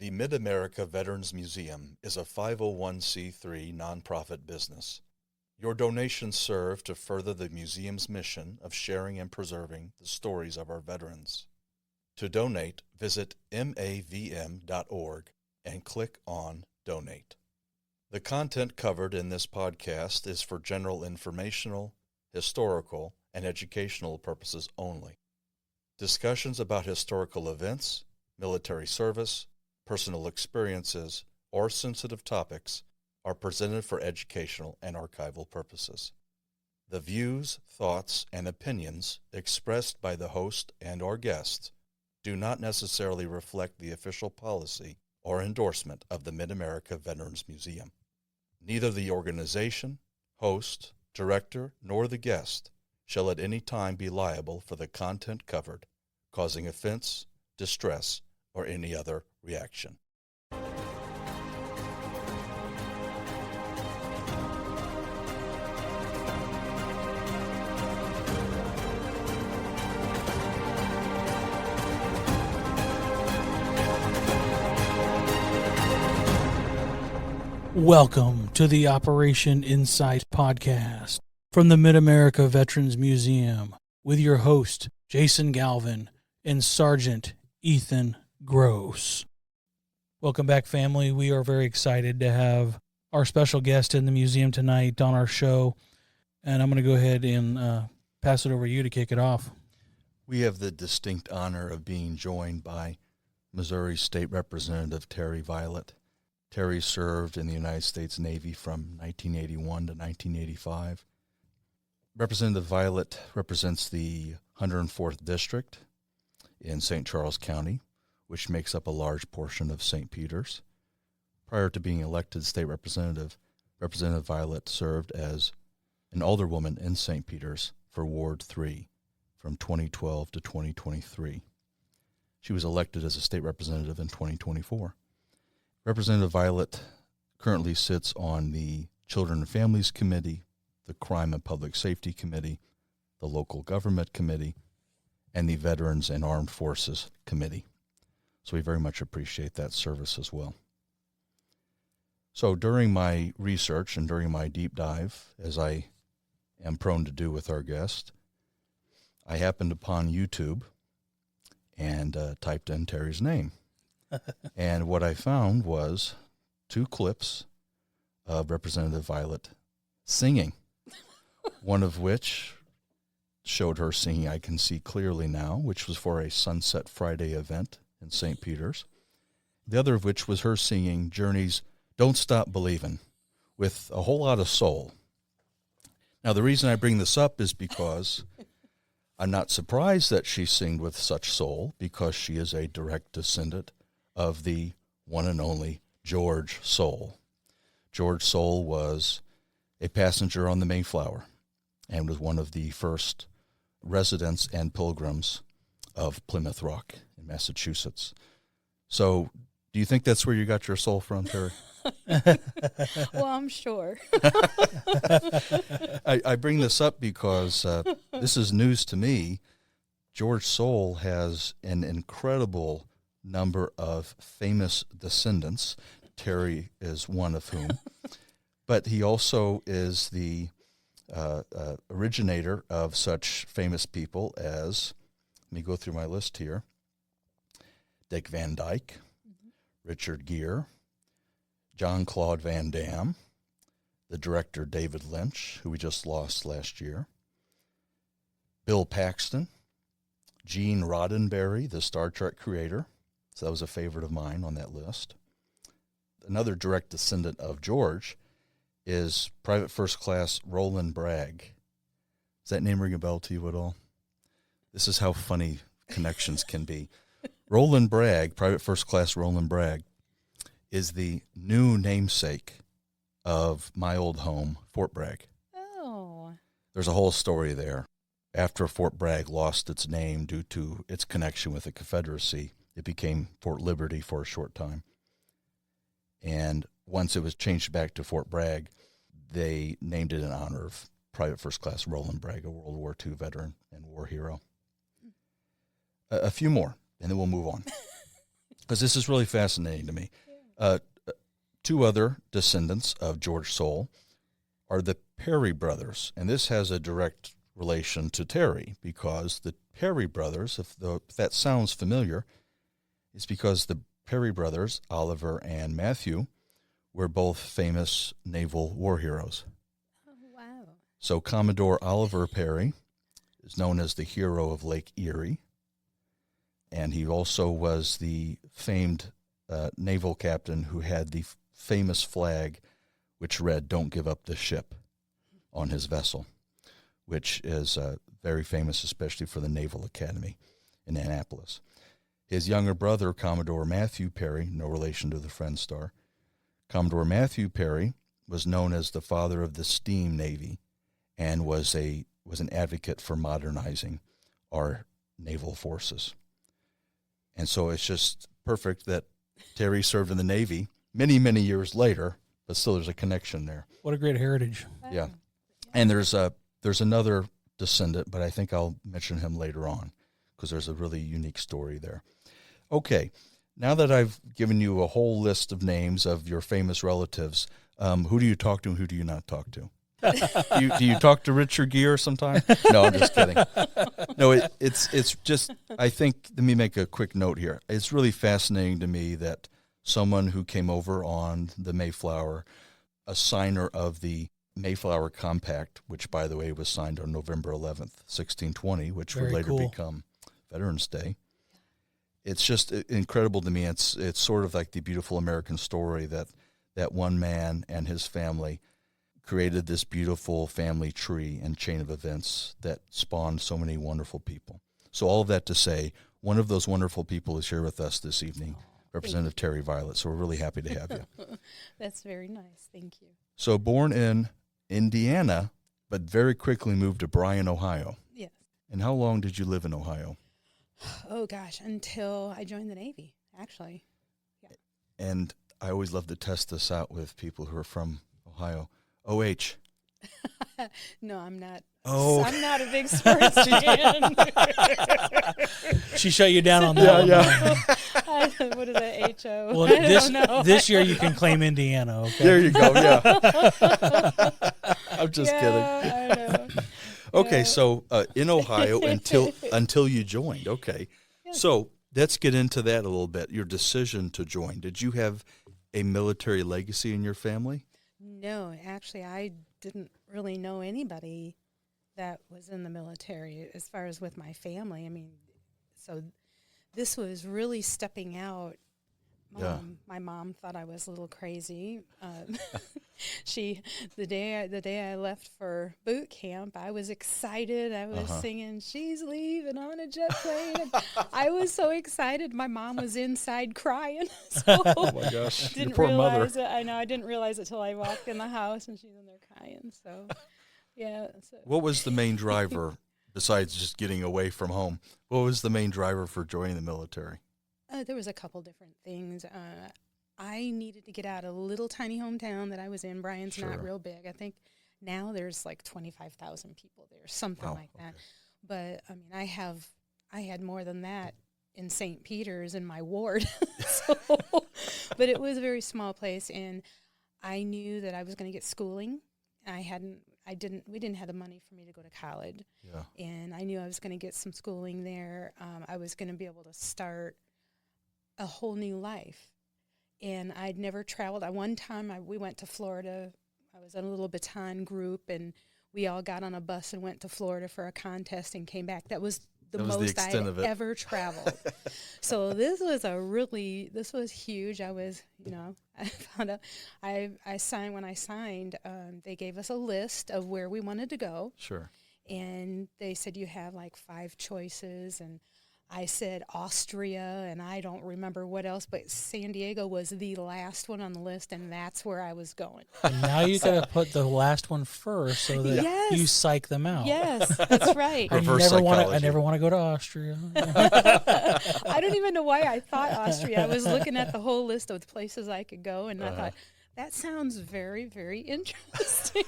The Mid-America Veterans Museum is a 501c3 nonprofit business. Your donations serve to further the museum's mission of sharing and preserving the stories of our veterans. To donate, visit mavm.org and click on Donate. The content covered in this podcast is for general informational, historical, and educational purposes only. Discussions about historical events, military service, personal experiences, or sensitive topics are presented for educational and archival purposes. The views, thoughts, and opinions expressed by the host and/or guests do not necessarily reflect the official policy or endorsement of the Mid-America Veterans Museum. Neither the organization, host, director, nor the guest shall at any time be liable for the content covered, causing offense, distress, or any other reaction. Welcome to the Operation Insight podcast from the Mid-America Veterans Museum with your host, Jason Galvin and Sergeant Ethan Gross. Welcome back, family. We are very excited to have our special guest in the museum tonight on our show, and I'm going to go ahead and pass it over to you to kick it off. We have the distinct honor of being joined by Missouri State Representative Terri Violet. Terri served in the United States Navy from 1981 to 1985. Representative Violet represents the 104th District in St. Charles County, which makes up a large portion of St. Peter's. Prior to being elected state representative, Representative Violet served as an alderwoman in St. Peter's for Ward 3 from 2012 to 2023. She was elected as a state representative in 2024. Representative Violet currently sits on the Children and Families Committee, the Crime and Public Safety Committee, the Local Government Committee, and the Veterans and Armed Forces Committee. So we very much appreciate that service as well. So during my research and during my deep dive, as I am prone to do with our guest, I happened upon YouTube and typed in Terri's name. And what I found was 2 clips of Representative Violet singing, one of which showed her singing I Can See Clearly Now, which was for a Sunset Friday event in St. Peter's. The other of which was her singing Journey's Don't Stop Believin' with a whole lot of soul. Now, the reason I bring this up is because I'm not surprised that she sings with such soul, because she is a direct descendant of the one and only George Soule. George Soule was a passenger on the Mayflower and was one of the first residents and pilgrims of Plymouth Rock in Massachusetts. So do you think that's where you got your soul from, Terri? Well, I'm sure. I bring this up because this is news to me. George Soule has an incredible number of famous descendants. Terri is one of whom. But he also is the originator of such famous people as, let me go through my list here, Dick Van Dyke, Richard Gere, John Claude Van Damme, the director David Lynch, who we just lost last year, Bill Paxton, Gene Roddenberry, the Star Trek creator. So that was a favorite of mine on that list. Another direct descendant of George is Private First Class Roland Bragg. Does that name ring a bell to you at all? This is how funny connections can be. Roland Bragg, Private First Class Roland Bragg, is the new namesake of my old home, Fort Bragg. Oh. There's a whole story there. After Fort Bragg lost its name due to its connection with the Confederacy, it became Fort Liberty for a short time. And once it was changed back to Fort Bragg, they named it in honor of Private First Class Roland Bragg, a World War II veteran and war hero. A few more, and then we'll move on. because this is really fascinating to me. Two other descendants of George Soule are the Perry brothers, and this has a direct relation to Terri, because the Perry brothers, if that sounds familiar, is because the Perry brothers, Oliver and Matthew, were both famous naval war heroes. Oh, wow. So Commodore Oliver Perry is known as the hero of Lake Erie, and he also was the famed naval captain who had the famous flag which read, "Don't give up the ship," on his vessel, which is very famous, especially for the Naval Academy in Annapolis. His younger brother, Commodore Matthew Perry, no relation to the Friend Star, Commodore Matthew Perry was known as the father of the steam navy and was an advocate for modernizing our naval forces. And so it's just perfect that Terri served in the Navy many, many years later, but still there's a connection there. What a great heritage. Wow. Yeah. And there's another descendant, but I think I'll mention him later on because there's a really unique story there. Okay, now that I've given you a whole list of names of your famous relatives, who do you talk to and who do you not talk to? Do you talk to Richard Gere sometime? No, I'm just kidding. No, it's just, I think, let me make a quick note here. It's really fascinating to me that someone who came over on the Mayflower, a signer of the Mayflower Compact, which, by the way, was signed on November 11th, 1620, which Very would later cool. become Veterans Day. It's just incredible to me. It's sort of like the beautiful American story that one man and his family created this beautiful family tree and chain of events that spawned so many wonderful people. So all of that to say, one of those wonderful people is here with us this evening, Representative Terri Violet. So we're really happy to have you. That's very nice. Thank you. So born in Indiana, but very quickly moved to Bryan, Ohio. Yes. And how long did you live in Ohio? Oh, gosh, until I joined the Navy, actually. And I always love to test this out with people who are from Ohio. OH. No, I'm not. Oh. I'm not a big sports fan. She shut you down on that. Yeah. What is that, HO? Well, I don't know. this year you can claim Indiana, okay? There you go, yeah. I'm just kidding. I know. Okay, Yeah. so in Ohio until you joined. Okay. Yeah. So let's get into that a little bit. Your decision to join. Did you have a military legacy in your family? No, actually, I didn't really know anybody that was in the military as far as with my family. I mean, so this was really stepping out. Yeah. My mom thought I was a little crazy. The day I left for boot camp, I was excited. I was singing, "She's leaving on a jet plane." And I was so excited. My mom was inside crying. So Oh my gosh, your didn't poor mother. realize it. I know. I didn't realize it till I walked in the house and she's in there crying. So, yeah. So. What was the main driver besides just getting away from home? What was the main driver for joining the military? There was a couple different things. I needed to get out of a little tiny hometown that I was in. Bryan's Sure. not real big. I think now there's like 25,000 people there, something Wow, like that. okay. But I mean, I had more than that in St. Peter's in my ward. But it was a very small place, and I knew that I was going to get schooling. We didn't have the money for me to go to college. Yeah. And I knew I was going to get some schooling there. I was going to be able to start a whole new life. And I'd never traveled. One time we went to Florida. I was in a little baton group, and we all got on a bus and went to Florida for a contest and came back. That was the most extent of I it. ever traveled. So this was huge. I was, I found out, when I signed, they gave us a list of where we wanted to go. Sure. And they said, you have like 5 choices, and I said Austria, and I don't remember what else, but San Diego was the last one on the list, and that's where I was going. And now you got to put the last one first so that Yes. you psych them out. Yes, that's right. I Reverse never want to. I psychology. never want to go to Austria. I don't even know why I thought Austria. I was looking at the whole list of places I could go, and I thought, that sounds very, very interesting.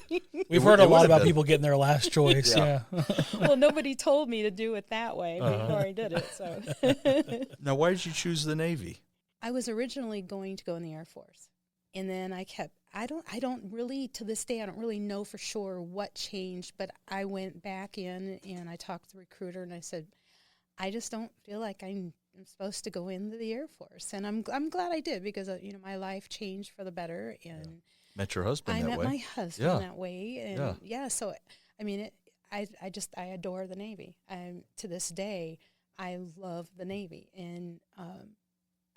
We've heard a It lot would've about been. people getting their last choice. Yeah. Yeah. Well, nobody told me to do it that way before I did it. So Now, why did you choose the Navy? I was originally going to go in the Air Force. And then I don't really, to this day, I don't really know for sure what changed, but I went back in and I talked to the recruiter and I said, I just don't feel like I'm supposed to go into the Air Force. And I'm glad I did because, my life changed for the better. And met your husband that way. I met my husband that way. And so, I mean, I adore the Navy. To this day, I love the Navy. And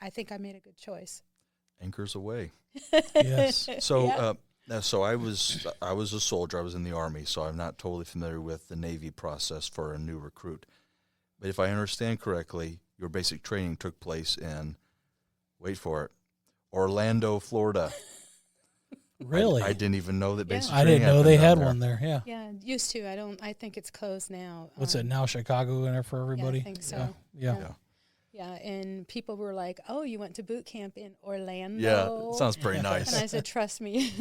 I think I made a good choice. Anchors away. Yes. So, so I was a soldier. I was in the Army, so I'm not totally familiar with the Navy process for a new recruit. But if I understand correctly, your basic training took place in, wait for it, Orlando, Florida. Really? I didn't even know that basic I training didn't know they had there. one there. Yeah. Yeah, used to. I think it's closed now. What's it now? Chicago in there for everybody? Yeah, I think so. Yeah. Yeah, and people were like, "Oh, you went to boot camp in Orlando?" Yeah, it sounds pretty nice. And I said, "Trust me."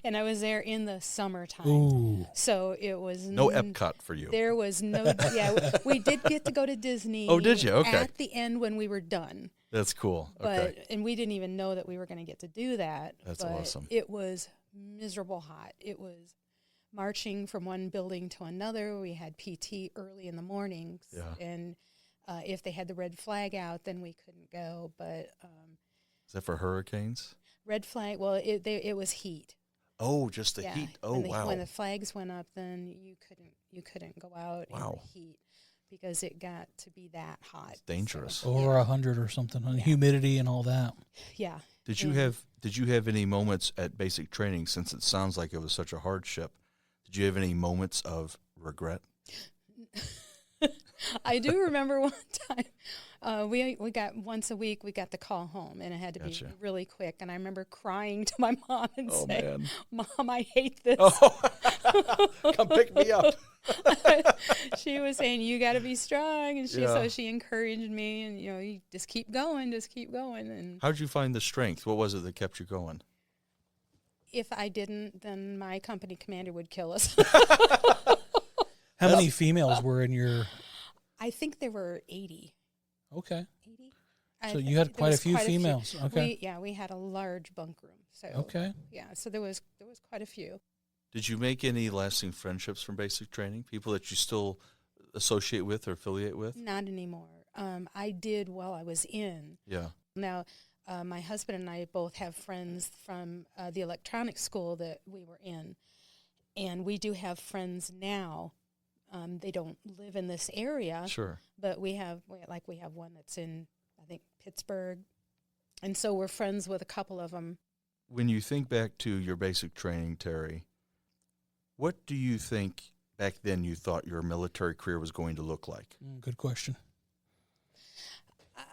And I was there in the summertime. Ooh. So it was no Epcot for you. There was no. Yeah, we did get to go to Disney. Oh, did you? Okay. At the end when we were done. That's cool. Okay. And we didn't even know that we were going to get to do that. That's awesome. It was miserable hot. It was marching from one building to another. We had PT early in the mornings. Yeah. And if they had the red flag out, then we couldn't go. But is that for hurricanes? Red flag. Well, it was heat. Oh, just the heat. Oh, wow. When the flags went up, then you couldn't go out in the heat because it got to be that hot. It's dangerous. So, Over 100 or something, and humidity and all that. Yeah. Did you have any moments at basic training, since it sounds like it was such a hardship? Did you have any moments of regret? I do remember one time we got once a week we got the call home, and it had to be really quick. And I remember crying to my mom and saying, "Mom, I hate this. Come pick me up." She was saying, "You got to be strong," and so she encouraged me, and you just keep going. And how'd you find the strength? What was it that kept you going? If I didn't, then my company commander would kill us. How many females were in your? I think there were 80. Okay. 80. So you had quite a few females. Okay. We had a large bunk room. So okay. Yeah, so there was quite a few. Did you make any lasting friendships from basic training? People that you still associate with or affiliate with? Not anymore. I did while I was in. Yeah. Now, my husband and I both have friends from the electronics school that we were in, and we do have friends now. They don't live in this area. Sure. But we have one that's in, I think, Pittsburgh. And so we're friends with a couple of them. When you think back to your basic training, Terri, what do you think back then you thought your military career was going to look like? Good question.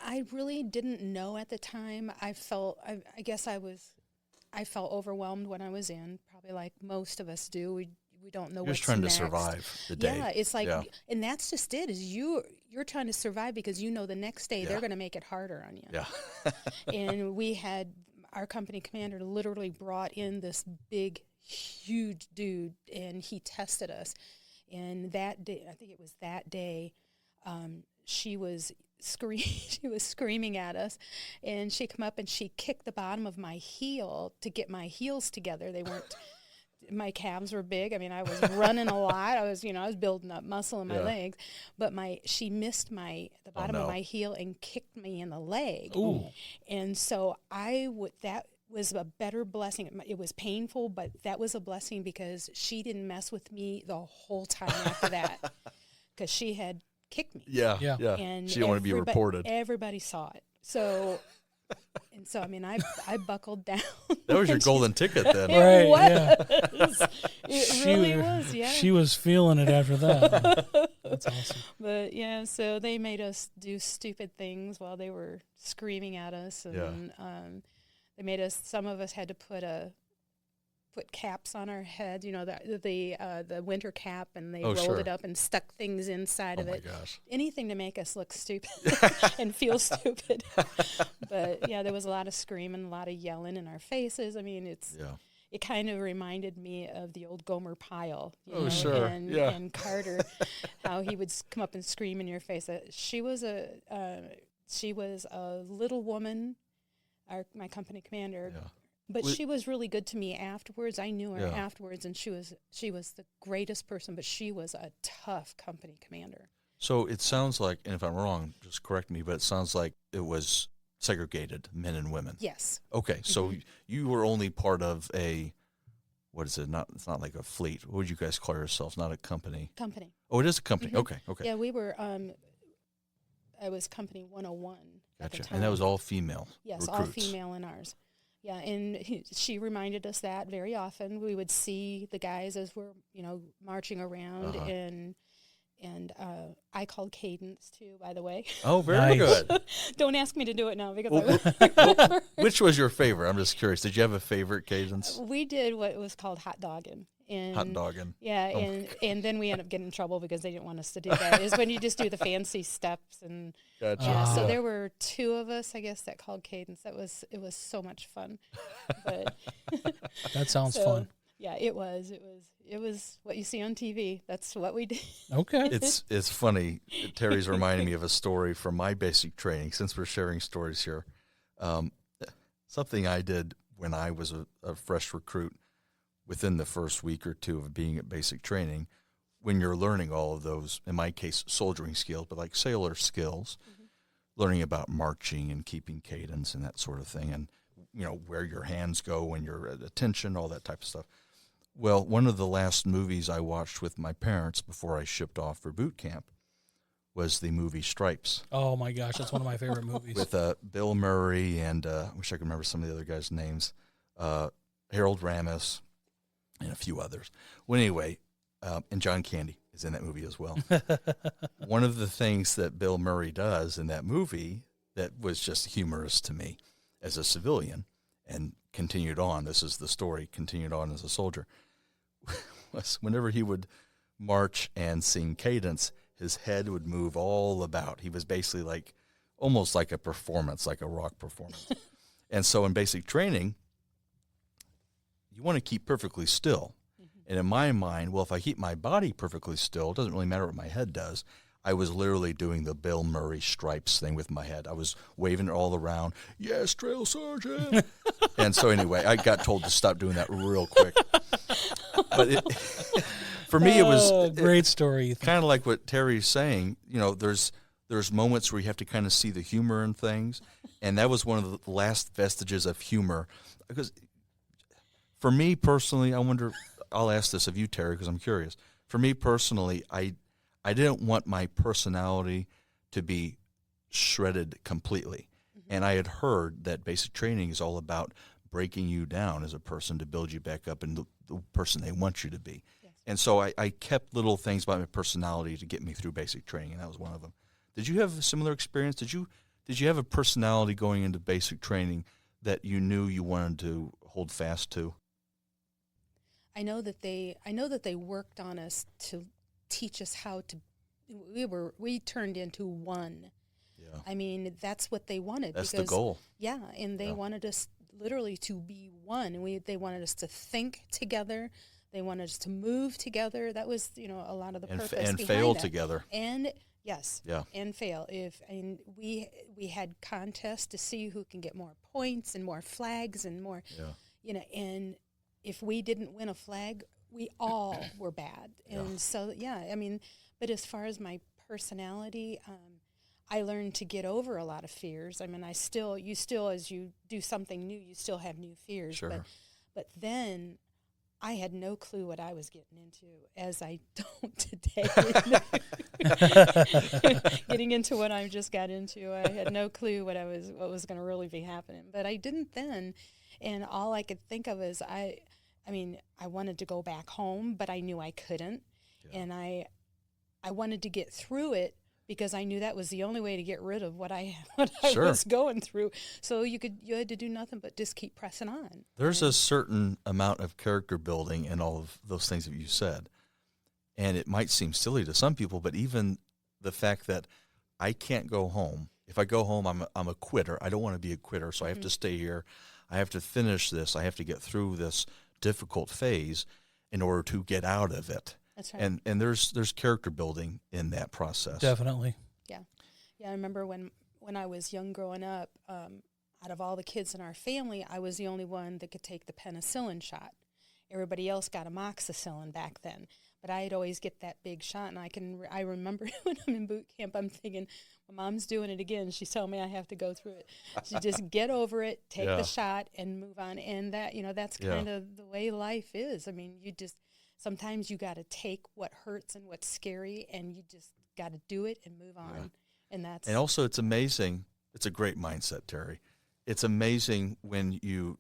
I really didn't know at the time. I felt overwhelmed when I was in, probably like most of us do. We don't know what's just trying next. to survive the day. Yeah, it's like, and that's just it. Is you're trying to survive because the next day they're going to make it harder on you. Yeah. And we had our company commander literally brought in this big, huge dude, and he tested us. And that day, I think it was that day, she was screaming at us, and she come up and she kicked the bottom of my heel to get my heels together. They weren't. My calves were big. I mean, I was running a lot. I was building up muscle in my legs, but she missed the bottom of my heel and kicked me in the leg. Ooh. And so that was a better blessing. It was painful, but that was a blessing because she didn't mess with me the whole time after that, because she had kicked me. Yeah. And she didn't want to be reported. Everybody saw it. So. And so, I mean, I buckled down. That was your golden ticket then. Right, yeah. It really was, yeah. She was feeling it after that. That's awesome. But, yeah, so they made us do stupid things while they were screaming at us. And they made us, some of us had to put caps on our heads, the winter cap, and they rolled it up and stuck things inside of it. Oh, my gosh. Anything to make us look stupid and feel stupid. But, yeah, there was a lot of screaming, a lot of yelling in our faces. I mean, it kind of reminded me of the old Gomer Pyle. Sure. And Carter, how he would come up and scream in your face. She was a little woman, my company commander. Yeah. But she was really good to me afterwards. I knew her Yeah. afterwards, and she was the greatest person, but she was a tough company commander. So it sounds like, and if I'm wrong, just correct me, but it sounds like it was segregated, men and women. Yes. Okay, so you were only part of a, what is it? It's not like a fleet. What would you guys call yourselves? Not a company. Company. Oh, it is a company. Mhm. Okay. Yeah, we were, I was company 101 at the Gotcha. time. And that was all female Yes, recruits. all female in ours. Yeah, and she reminded us that very often. We would see the guys as we're, marching around, and I called cadence too, by the way. Oh, very good. Don't ask me to do it now because I Which was your favorite? I'm just curious. Did you have a favorite cadence? we did what was called hot dogging. And Hot dogging. Yeah, and then we ended up getting in trouble because they didn't want us to do that. Is when you just do the fancy steps and Gotcha. yeah. So there were two of us, I guess, that called cadence. It was so much fun. But That sounds fun. Yeah, it was what you see on TV. That's what we did. Okay. It's funny. Terry's reminding me of a story from my basic training, since we're sharing stories here. Something I did when I was a fresh recruit within the first week or two of being at basic training, when you're learning all of those, in my case, soldiering skills, but like sailor skills, learning about marching and keeping cadence and that sort of thing, and, where your hands go when you're at attention, all that type of stuff. Well, one of the last movies I watched with my parents before I shipped off for boot camp was the movie Stripes. Oh my gosh, that's one of my favorite movies. With Bill Murray and I wish I could remember some of the other guys' names, Harold Ramis, and a few others. Well, anyway, and John Candy is in that movie as well. One of the things that Bill Murray does in that movie that was just humorous to me as a civilian and continued on, this is the story, continued on as a soldier, was whenever he would march and sing cadence, his head would move all about. He was basically almost like a performance, like a rock performance. And so in basic training, you want to keep perfectly still. And in my mind, well, if I keep my body perfectly still, it doesn't really matter what my head does. I was literally doing the Bill Murray Stripes thing with my head. I was waving it all around. Yes, drill sergeant. And so anyway, I got told to stop doing that real quick. But for me, it was great story. Kind of like what Terry's saying. There's moments where you have to kind of see the humor in things, and that was one of the last vestiges of humor. Because for me personally, I wonder, I'll ask this of you, Terry, because I'm curious. For me personally, I didn't want my personality to be shredded completely. And I had heard that basic training is all about breaking you down as a person to build you back up into the person they want you to be. Yes. And so I kept little things about my personality to get me through basic training, and that was one of them. Did you have a similar experience? Did you have a personality going into basic training that you knew you wanted to hold fast to? I know that they worked on us to teach us how to. We turned into one. Yeah. I mean, that's what they wanted. That's the goal. Yeah, and they wanted us literally to be one. And they wanted us to think together. They wanted us to move together. That was, a lot of the purpose and behind fail that. together. And yes, yeah, and fail. We had contests to see who can get more points and more flags and more. Yeah. And if we didn't win a flag, we all were bad. And so, but as far as my personality, I learned to get over a lot of fears. I mean, you still, as you do something new, you still have new fears. Sure. But then I had no clue what I was getting into, as I don't today. Getting into what I just got into, I had no clue what was going to really be happening. But I didn't then, and all I could think of is I wanted to go back home, but I knew I couldn't, and I wanted to get through it because I knew that was the only way to get rid of what I was going through. So you had to do nothing but just keep pressing on. There's a certain amount of character building in all of those things that you said, and it might seem silly to some people, but even the fact that I can't go home. If I go home, I'm a quitter. I don't want to be a quitter, so I have to stay here. I have to finish this. I have to get through this difficult phase in order to get out of it. That's right. And there's character building in that process. Definitely. Yeah. I remember when I was young growing up, out of all the kids in our family, I was the only one that could take the penicillin shot. Everybody else got amoxicillin back then. But I'd always get that big shot, and I remember when I'm in boot camp, I'm thinking, my mom's doing it again. She's telling me I have to go through it. So just get over it, take the shot, and move on. And that, that's kind of the way life is. I mean, sometimes you got to take what hurts and what's scary, and you just got to do it and move on. And also, it's amazing. It's a great mindset, Terri. It's amazing when you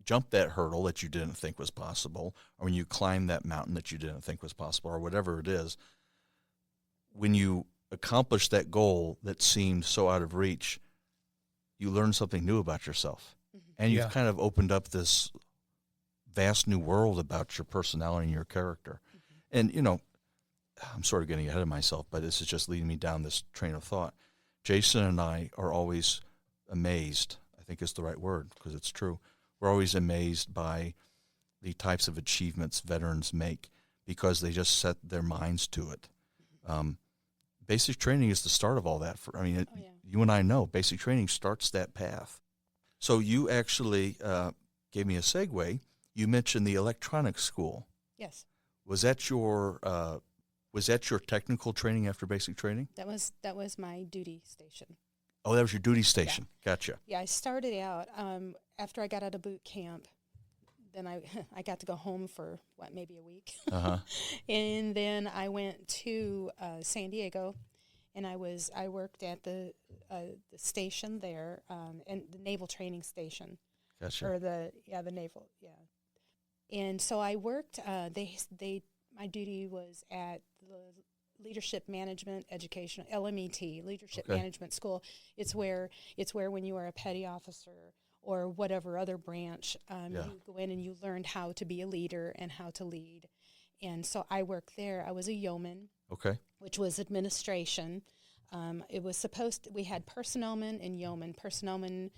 jump that hurdle that you didn't think was possible, or when you climb that mountain that you didn't think was possible, or whatever it is. When you accomplish that goal that seemed so out of reach, you learn something new about yourself. And you've kind of opened up this vast new world about your personality and your character. And, I'm sort of getting ahead of myself, but this is just leading me down this train of thought. Jason and I are always amazed, I think is the right word, because it's true. We're always amazed by the types of achievements veterans make because they just set their minds to it. Basic training is the start of all that. You and I know basic training starts that path. So you actually gave me a segue. You mentioned the electronics school. Yes. Was that your technical training after basic training? That was my duty station. Oh, that was your duty station. Yeah. Gotcha. Yeah, I started out after I got out of boot camp. Then I got to go home for maybe a week, and then I went to San Diego, and I worked at the station there, and the naval training station. Gotcha. Or the naval, and so I worked. My duty was at the Leadership Management Education, LMET, Leadership Management School. It's where when you are a petty officer or whatever other branch, you go in and you learned how to be a leader and how to lead. And so I worked there. I was a yeoman, which was administration. It was we had personnelmen and yeomen. Personnelmen,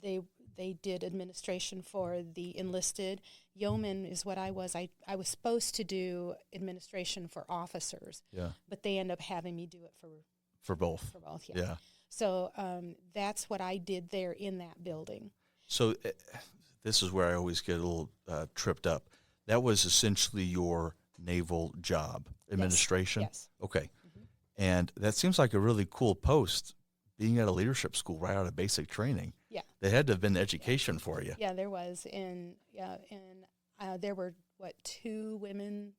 they did administration for the enlisted. Yeoman is what I was. I was supposed to do administration for officers, but they end up having me do it for both. For both, yeah. So that's what I did there in that building. So this is where I always get a little tripped up. That was essentially your naval job, administration? Yes. Okay. And that seems like a really cool post, being at a leadership school right out of basic training. Yeah. There had to have been education for you. Yeah, there was. And there were, 2 women,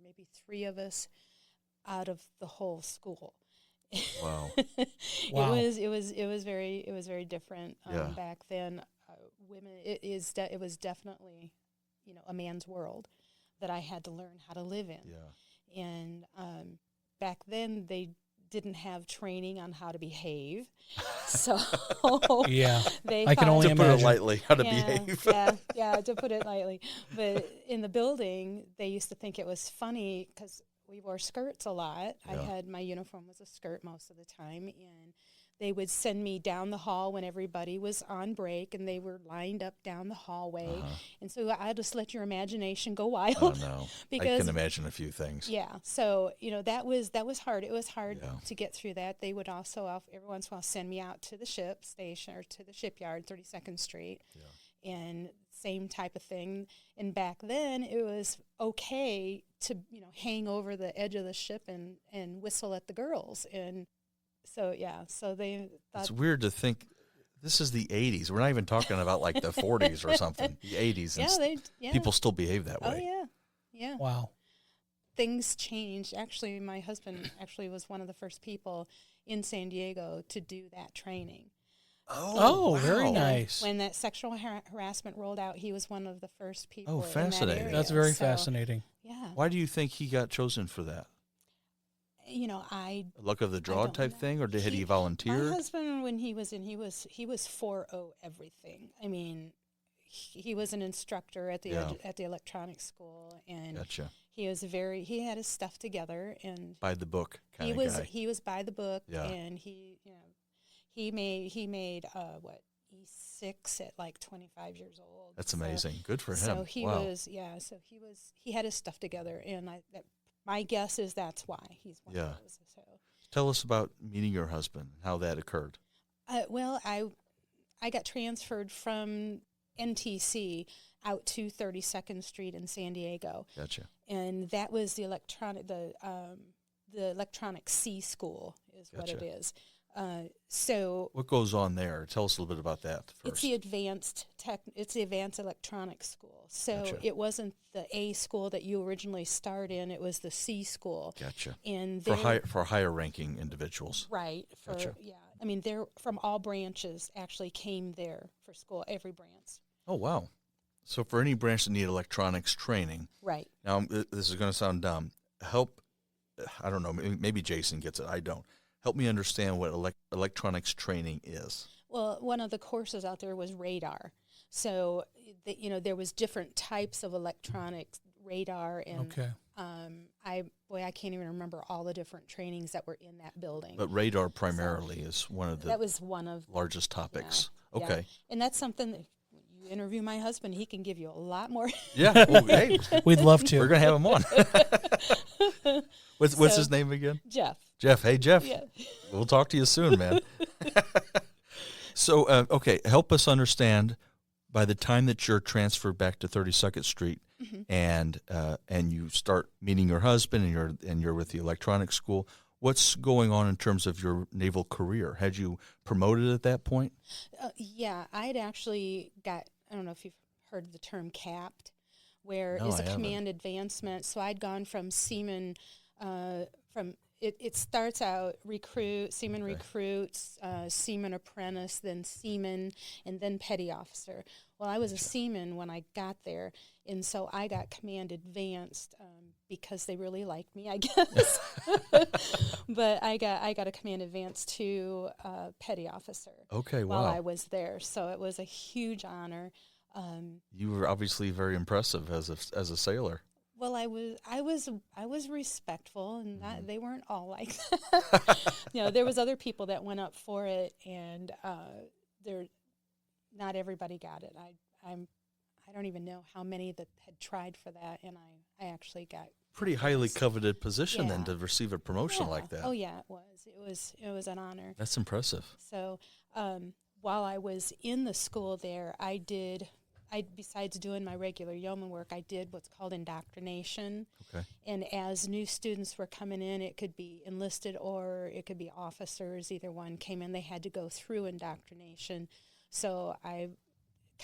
maybe 3 of us out of the whole school. Wow. Wow. It was very different back then. Women, it was definitely, a man's world that I had to learn how to live in. Yeah. And back then they didn't have training on how to behave, so I can only imagine. To put it lightly, how to behave. To put it lightly. But in the building, they used to think it was funny because we wore skirts a lot. Yeah. My uniform was a skirt most of the time, and they would send me down the hall when everybody was on break, and they were lined up down the hallway. And so I just let your imagination go wild. Oh, no. Because, I can imagine a few things. Yeah. So, that was hard. It was hard to get through that. They would also, every once in a while, send me out to the ship station or to the shipyard, 32nd Street. Yeah. And same type of thing. And back then, it was okay to, hang over the edge of the ship and whistle at the girls. And so they thought. It's weird to think this is the 80s. We're not even talking about like the 40s or something. The 80s. And people still behave that way. Oh, yeah. Wow. Things changed. Actually, my husband was one of the first people in San Diego to do that training. Oh, wow. Very nice. When that sexual harassment rolled out, he was one of the first people. Oh, fascinating. In that area. That's very fascinating. Yeah. Why do you think he got chosen for that? Luck of the draw type thing, or had he volunteered? My husband, when he was 4-0 everything. I mean, he was an instructor at the electronics school, and gotcha. He had his stuff together, and by the book kind of guy. He was by the book, and he made E6 at like 25 years old. That's amazing. Good for him. So he had his stuff together, and my guess is that's why he's one of those. So. Tell us about meeting your husband, how that occurred. Well, I got transferred from NTC out to 32nd Street in San Diego. Gotcha. And that was the electronic C school is what Gotcha. it is. So what goes on there? Tell us a little bit about that first. it's the advanced electronics school. So Gotcha. it wasn't the A school that you originally start in. It was the C school. Gotcha. And For higher ranking individuals. Right. Gotcha. Yeah. I mean, they're from all branches actually came there for school, every branch. Oh, wow. So for any branch that need electronics training. Right. Now, this is going to sound dumb. I don't know, maybe Jason gets it. I don't. Help me understand what electronics training is. Well, one of the courses out there was radar. So, there was different types of electronics, radar, and Okay. I can't even remember all the different trainings that were in that building. But radar primarily is one of the that was one of largest topics. Yeah, Okay. yeah. And that's something that when you interview my husband, he can give you a lot more. Yeah. Oh, hey, We'd love to. we're going to have him on. What's his name again? Jeff. Jeff. Hey, Jeff. Yeah. We'll talk to you soon, man. So, okay, help us understand, by the time that you're transferred back to 32nd Street, Mm-hmm. and you start meeting your husband and you're with the electronics school, what's going on in terms of your naval career? Had you promoted at that point? Yeah, I had actually got, I don't know if you've heard of the term capped, where No, is I a command advancement. So I'd gone from seaman, it starts out seaman recruits, seaman apprentice, then seaman, and then petty officer. Well, I was a seaman when I got there, and so I got command advanced because they really liked me, I guess. But I got a command advanced to petty officer. Okay, wow. While I was there, so it was a huge honor. You were obviously very impressive as a sailor. Well, I was respectful, and they weren't all like that. There was other people that went up for it, and not everybody got it. I don't even know how many that had tried for that, and I actually got pretty highly coveted position then Yeah. to receive a promotion like that. Oh yeah, it was an honor. That's impressive. So while I was in the school there, besides doing my regular yeoman work, I did what's called indoctrination. Okay. And as new students were coming in, it could be enlisted or it could be officers. Either one came in, they had to go through indoctrination. So I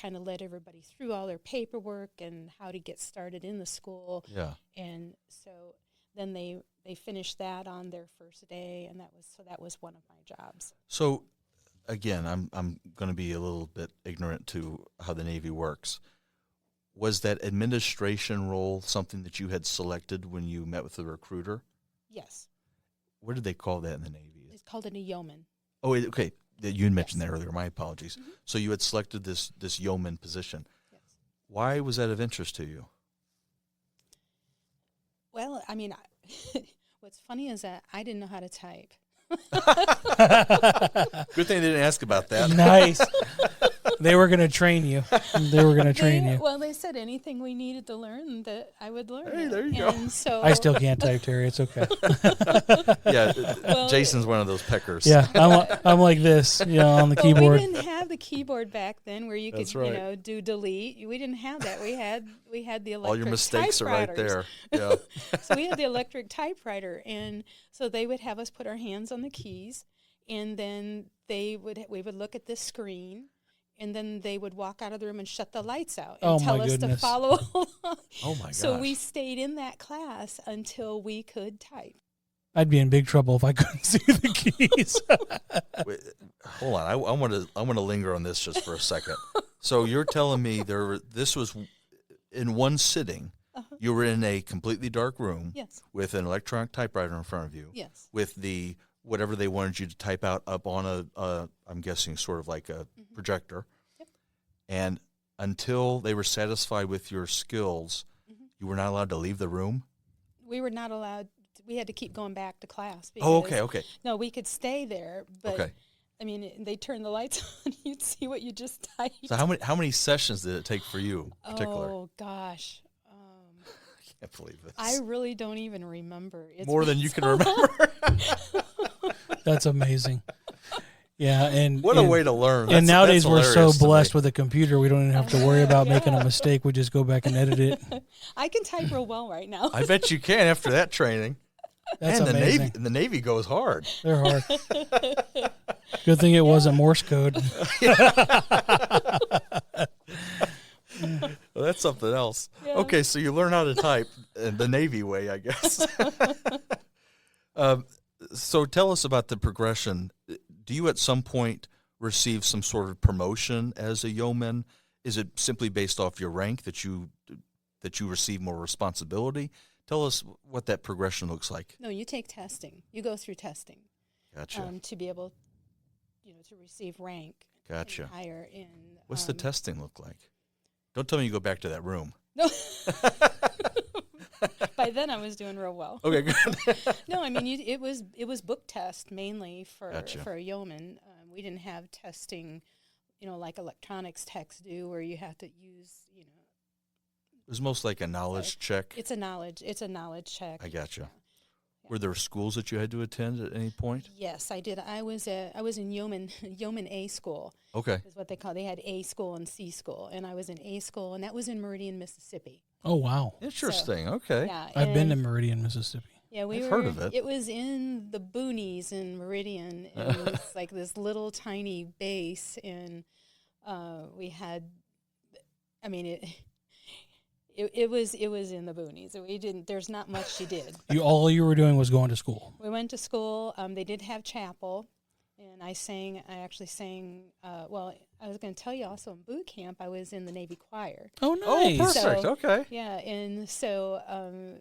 kind of led everybody through all their paperwork and how to get started in the school. Yeah. And so then they finished that on their first day, and that was one of my jobs. So, again, I'm going to be a little bit ignorant to how the Navy works. Was that administration role something that you had selected when you met with the recruiter? Yes. What did they call that in the Navy? It's called a yeoman. Oh, okay. You had mentioned Yes. that earlier. My apologies. Mm-hmm. So you had selected this yeoman position. Yes. Why was that of interest to you? Well, I mean, what's funny is that I didn't know how to type. Good thing they didn't ask about that. Nice. They were going to train you. Well, they said anything we needed to learn that I would learn. Hey, it. there you And go. So I still can't type, Terry. It's okay. Yeah, Well, Jason's one of those peckers. Yeah, I'm like this, on the Well, keyboard. we didn't have the keyboard back then where you could, That's right. do delete. We didn't have that. We had the electric All your mistakes are right typewriters. there. Yeah. So we had the electric typewriter, and so they would have us put our hands on the keys, and then we would look at this screen, and then they would walk out of the room and shut the lights out and Oh, tell my us to goodness. follow along. Oh my gosh. So we stayed in that class until we could type. I'd be in big trouble if I couldn't see the keys. Wait, hold on. I want to linger on this just for a second. So you're telling me this was in one sitting. Uh-huh. You were in a completely dark room Yes. with an electronic typewriter in front of you. Yes. With the whatever they wanted you to type out up on a I'm guessing sort of like a projector. Yep. And until they were satisfied with your skills, you were not allowed to leave the room? We were not allowed. We had to keep going back to class. Oh, because- okay. No, we could stay there, but Okay. I mean, they turned the lights on. You'd see what you just typed. So how many sessions did it take for you in particular? Oh gosh, I can't believe this. I really don't even remember. It's More than been you can so long. remember. That's amazing. Yeah, and What a way to learn. And nowadays we're so hilarious to me. blessed with a computer, we don't even have to worry about making a mistake. We just go back and edit it. I can type real well right now. I bet you can after that training. That's and amazing. the Navy goes hard. They're hard. Good thing it wasn't Morse code. Well, that's something else. Yeah. Okay, so you learn how to type the Navy way, I guess. So tell us about the progression. Do you at some point receive some sort of promotion as a yeoman? Is it simply based off your rank that you receive more responsibility? Tell us what that progression looks like. No, you take testing. You go through testing. Gotcha. To be able, to receive rank. Gotcha. And higher in. What's the testing look like? Don't tell me you go back to that room. No. By then, I was doing real well. Okay, good. No, I mean it was book test mainly for Gotcha. for a yeoman. We didn't have testing, like electronics techs do, where you have to use, It was most like a knowledge check. It's a knowledge check. I gotcha. Yeah. Were there schools that you had to attend at any point? Yes, I did. I was in yeoman A school. Okay. Is what they call. They had A school and C school, and I was in A school, and that was in Meridian, Mississippi. Oh, wow. Interesting. Okay. Yeah, I've been to Meridian, Mississippi. Yeah, I've heard of it. It was in the boonies in Meridian, and it was like this little tiny base, and we had, I mean, it was in the boonies. We didn't. There's not much you did. All you were doing was going to school. We went to school. They did have chapel, and I actually sang. Well, I was going to tell you also in boot camp, I was in the Navy choir. Oh, nice. Oh, perfect. So, okay. Yeah, and so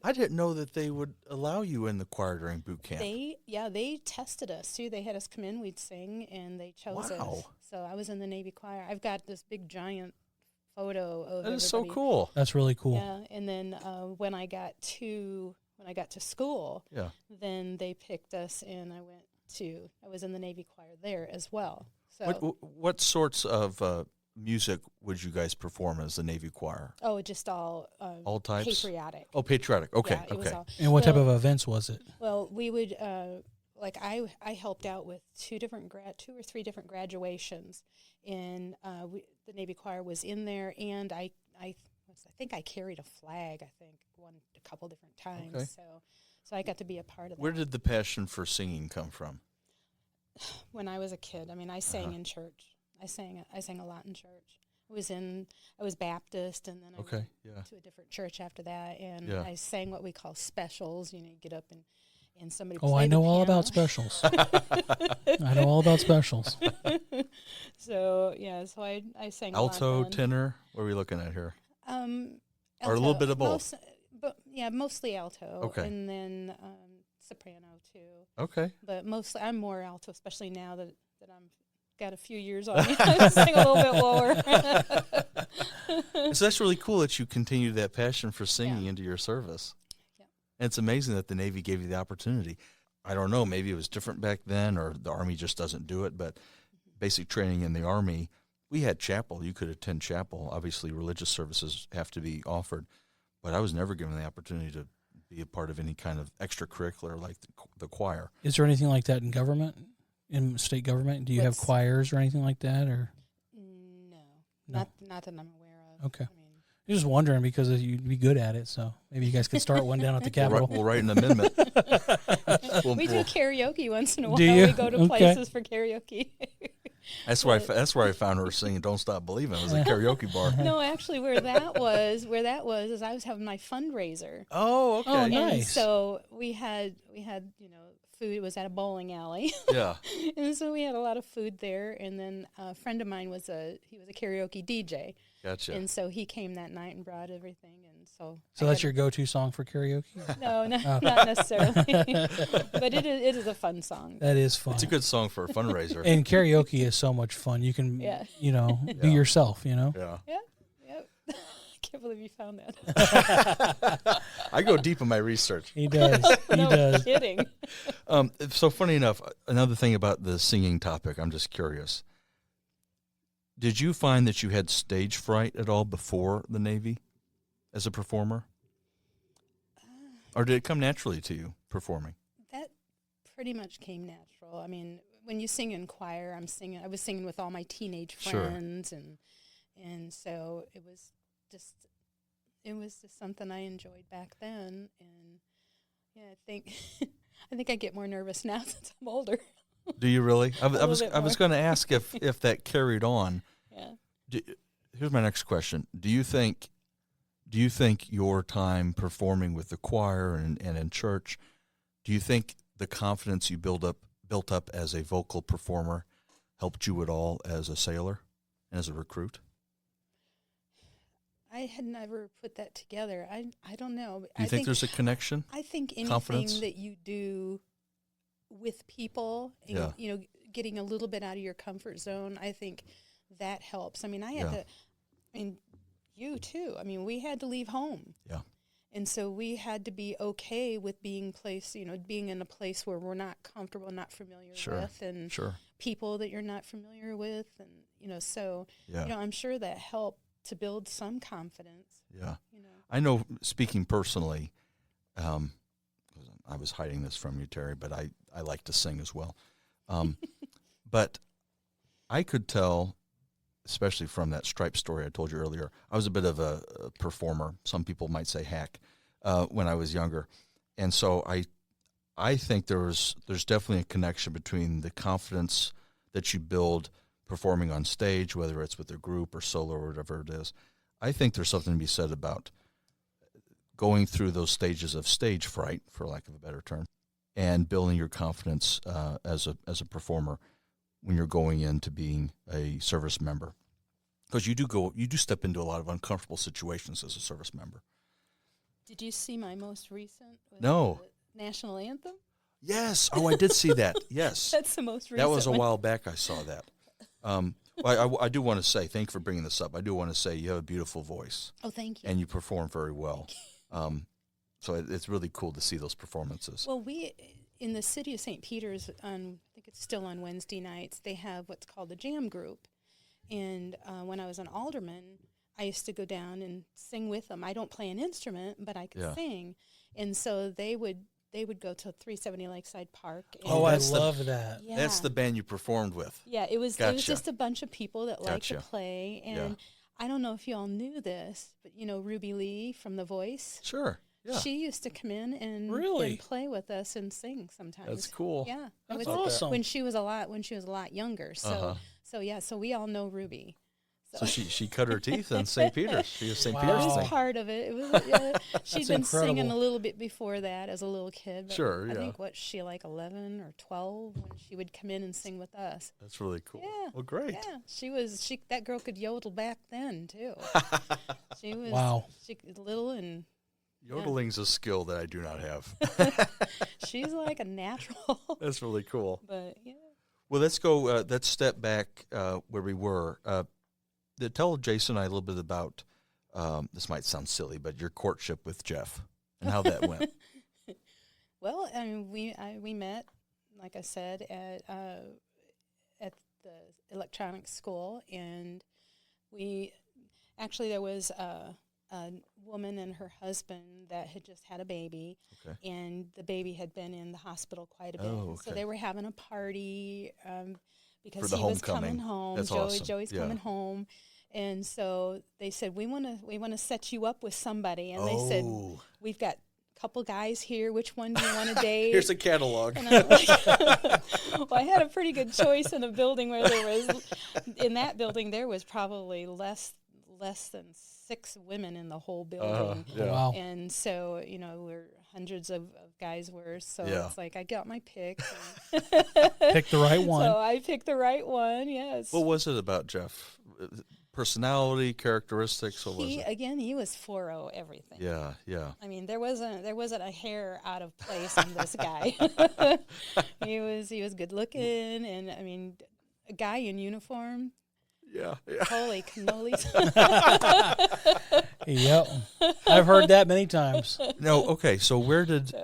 I didn't know that they would allow you in the choir during boot camp. they tested us too. They had us come in, we'd sing, and they chose Wow. us. So I was in the Navy choir. I've got this big giant photo of That is so everybody. cool. That's really cool. Yeah, and then when I got to school, Yeah. then they picked us, and I was in the Navy choir there as well. So What sorts of music would you guys perform as the Navy choir? just all types? patriotic. Oh, patriotic. Okay. Yeah, it was okay. all- And what type well, of events was it? Well, we would I helped out with two or three different graduations, and the Navy choir was in there, and I think I carried a flag. I think a couple different times. Okay. So I got to be a part of that. Where did the passion for singing come from? When I was a kid, I mean, I sang in church. I sang a lot in church. I was Baptist, and then I Okay. went Yeah. to a different church after that, and Yeah. I sang what we call specials. You get up and somebody. Oh, play I the know all piano. about specials. I know all about specials. So yeah, so I sang Alto, a lot then. tenor? What are we looking at here? Or a little Alto. bit of both? Mostly alto. Okay. And then soprano too. Okay. But mostly, I'm more alto, especially now that I'm got a few years on me. I sing a little bit lower. So that's really cool that you continue that passion for singing Yeah. into your service. Yeah. And it's amazing that the Navy gave you the opportunity. I don't know, maybe it was different back then or the Army just doesn't do it, but basic training in the Army, we had chapel. You could attend chapel. Obviously, religious services have to be offered, but I was never given the opportunity to be a part of any kind of extracurricular like the choir. Is there anything like that in government, in state government? Do you have What's- choirs or anything like that? Or No, No. not that I'm aware of. Okay. I mean, I'm just wondering because you'd be good at it, so maybe you guys could start one down at the Capitol. We'll write an amendment. we do karaoke once in a while. Do you? We go to Okay. places for karaoke. That's where I found her singing "Don't Stop Believing." It was a karaoke bar. No, actually, where that was is I was having my fundraiser. Oh, okay. Oh, And nice. so we had food. It was at a bowling alley, Yeah. and so we had a lot of food there. And then a friend of mine was a karaoke DJ, Gotcha. and so he came that night and brought everything. And so So that's your go-to song for karaoke? no, not necessarily, but it is a fun song. That is fun. It's a good song for a fundraiser. And karaoke is so much fun. You can, Yeah. be Yeah. yourself, Yeah. Yep. I can't believe you found that. I go deep in my research. He does. He No does. kidding. So funny enough, another thing about the singing topic, I'm just curious. Did you find that you had stage fright at all before the Navy as a performer? Or did it come naturally to you performing? That pretty much came natural. I mean, when you sing in choir, I was singing with all my teenage Sure. friends, and so it was just something I enjoyed back then. And yeah, I think I think I get more nervous now since I'm older. Do you really? I was more. going to ask if that carried on. Yeah. Here's my next question. Do you think your time performing with the choir and in church, do you think the confidence you built up as a vocal performer helped you at all as a sailor and as a recruit? I had never put that together. I don't know. Do you think there's a connection? I think anything Confidence? that you do with people, and, Yeah. getting a little bit out of your comfort zone, I think that helps. I mean, you too. I mean, we had to leave home. Yeah. And so we had to be okay with being being in a place where we're not comfortable, not familiar with, and Sure. people that you're not familiar with. And, so, Yeah. I'm sure that helped to build some confidence. Yeah. I know, speaking personally, 'cause I was hiding this from you, Terry, but I like to sing as well. But I could tell, especially from that Stripe story I told you earlier, I was a bit of a performer. Some people might say hack when I was younger. And so I think there's definitely a connection between the confidence that you build performing on stage, whether it's with a group or solo or whatever it is. I think there's something to be said about going through those stages of stage fright, for lack of a better term, and building your confidence as a performer when you're going into being a service member. Because you do step into a lot of uncomfortable situations as a service member. Did you see my most recent? No. The national anthem? Yes. Oh, I did see that. Yes. That's the most recent. That was a one. while back I saw that. I do want to say, thank you for bringing this up. I do want to say you have a beautiful voice. Oh, thank you. And you perform very well. So it's really cool to see those performances. Well, we, in the city of St. Peter's, I think it's still on Wednesday nights, they have what's called a jam group. And when I was an alderman, I used to go down and sing with them. I don't play an instrument, but I could sing. And so they would go to 370 Lakeside Park. And I love that. Yeah. That's the band you performed with. Yeah, it was Gotcha. just a bunch of people that like to Gotcha. play. And I don't know if you all knew this, but Ruby Lee from The Voice. Sure. Yeah. She used to come in and play with us and sing sometimes. That's cool. Yeah, That's awesome. When she was a lot younger. So so we all know Ruby. So she cut her teeth in St. Peter's. She was St. Wow. Peter's It was thing. part of it. It was she'd been incredible. singing a little bit before that as a little kid. But Sure, I yeah. think she like 11 or 12 when she would come in and sing with us. That's really cool. Yeah. Well, great. Yeah, that girl could yodel back then too. She was little and Yodeling's a skill that I do not have. she's like a natural. That's really cool. But yeah. Well, let's go. Let's step back where we were. Tell Jason and I a little bit about. This might sound silly, but your courtship with Jeff and how that went. Well, I mean, we met, like I said, at the electronics school, and there was a woman and her husband that had just had a baby, and the baby had been in the hospital quite a bit. Oh, So they were having a party because For the he was homecoming. coming home. That's awesome. Joey's coming home. And so they said, we want to set you up with somebody. And they said, we've got a couple guys here. Which one do you want to date? Here's a catalog. And I'm like, well, I had a pretty good choice in a building where there was probably less than 6 women in the whole building. Wow. And so, we're hundreds of guys were. So it's like I got my pick. Pick the right one. So I picked the right one, yes. What was it about Jeff? Personality, characteristics? What was it? Again, he was 4-0 everything. Yeah, yeah. I mean, there wasn't a hair out of place on this guy. He was good looking, and I mean, a guy in uniform. Yeah. Holy cannolis. Yep. I've heard that many times. No, okay. So where did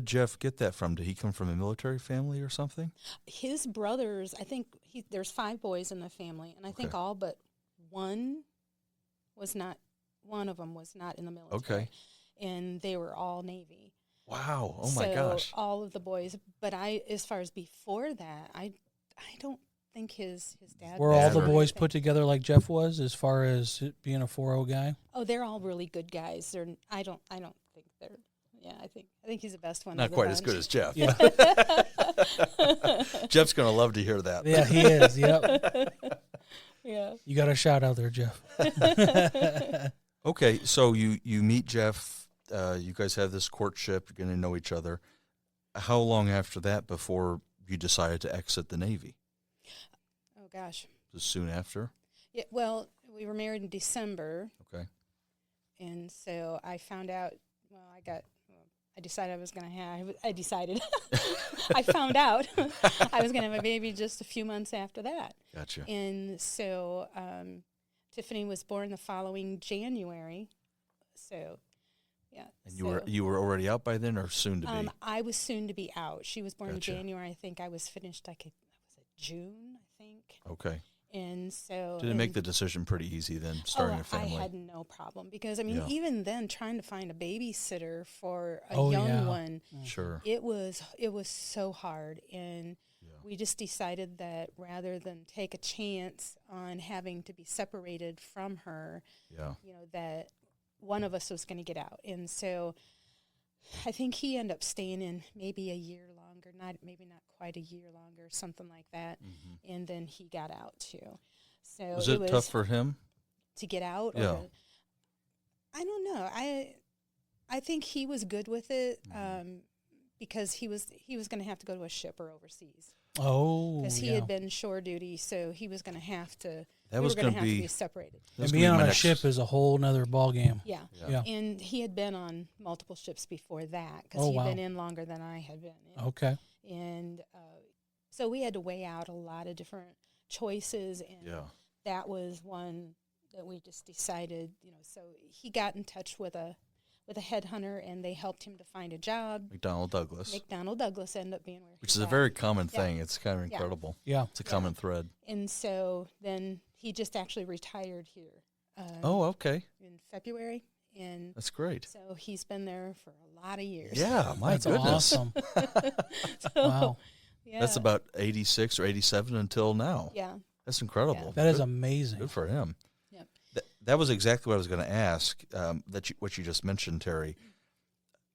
Jeff get that from? Did he come from a military family or something? His brothers, I think there's 5 boys in the family, and I think all but one of them was not in the military. Okay. And they were all Navy. Wow. Oh, my So gosh. all of the boys, but as far as before that, I don't think his dad Were was all the or boys anything. put together like Jeff was, as far as it being a 4-0 guy? Oh, they're all really good guys. I don't think they're. Yeah, I think he's the best one. Not of the quite as bunch. good as Jeff. Yeah. Jeff's going to love to hear that. Yeah, he is. Yep. Yeah. You got a shout out there, Jeff. Okay, so you meet Jeff. You guys have this courtship. You're going to know each other. How long after that before you decided to exit the Navy? Oh gosh. Just soon after? Yeah. Well, we were married in December, Okay. and so I found out. Well, I decided I was going to have. I decided. I found out I was going to have a baby just a few months after that. Gotcha. And so Tiffany was born the following January. So, yeah. And so, you were already out by then, or soon to be? I was soon to be out. She was born Gotcha. in January. I think I was finished. Was it June? I think. Okay. And so Did it make the decision pretty easy then, starting a family? I had no problem because I mean, Yeah. even then, trying to find a babysitter for a Oh, young yeah. one, Sure. it was so hard, and we just decided that rather than take a chance on having to be separated from her, Yeah. that one of us was going to get out. And so I think he ended up staying in maybe a year longer, maybe not quite a year longer, something like that. Mm-hmm. And then he got out too. So Was it tough for him? to get out? Yeah. I don't know. I think he was good with it because he was going to have to go to a ship or overseas. Oh, Because he yeah. had been shore duty, so he was going to have to. That we was were going to have to be be separated. that And was being gonna be on my a next- ship is a whole nother ballgame. Yeah. Yeah. And he had been on multiple ships before that because Oh, he'd wow. been in longer than I had been in. Okay. And so we had to weigh out a lot of different choices, and Yeah. that was one that we just decided, so he got in touch with a headhunter, and they helped him to find a job. McDonnell Douglas, McDonnell Douglas ended up being where which he's is a at. very common Yeah. thing. It's kind of Yeah. incredible. Yeah. It's a common thread. And so then he just actually retired here Oh, okay. in February, and That's great. so he's been there for a lot of years. Yeah, my That's goodness. awesome. So, Wow. yeah. That's about 86 or 87 until now. Yeah. That's incredible. That is Good- amazing. Good for him. Yep. That was exactly what I was going to ask. What you just mentioned, Terry.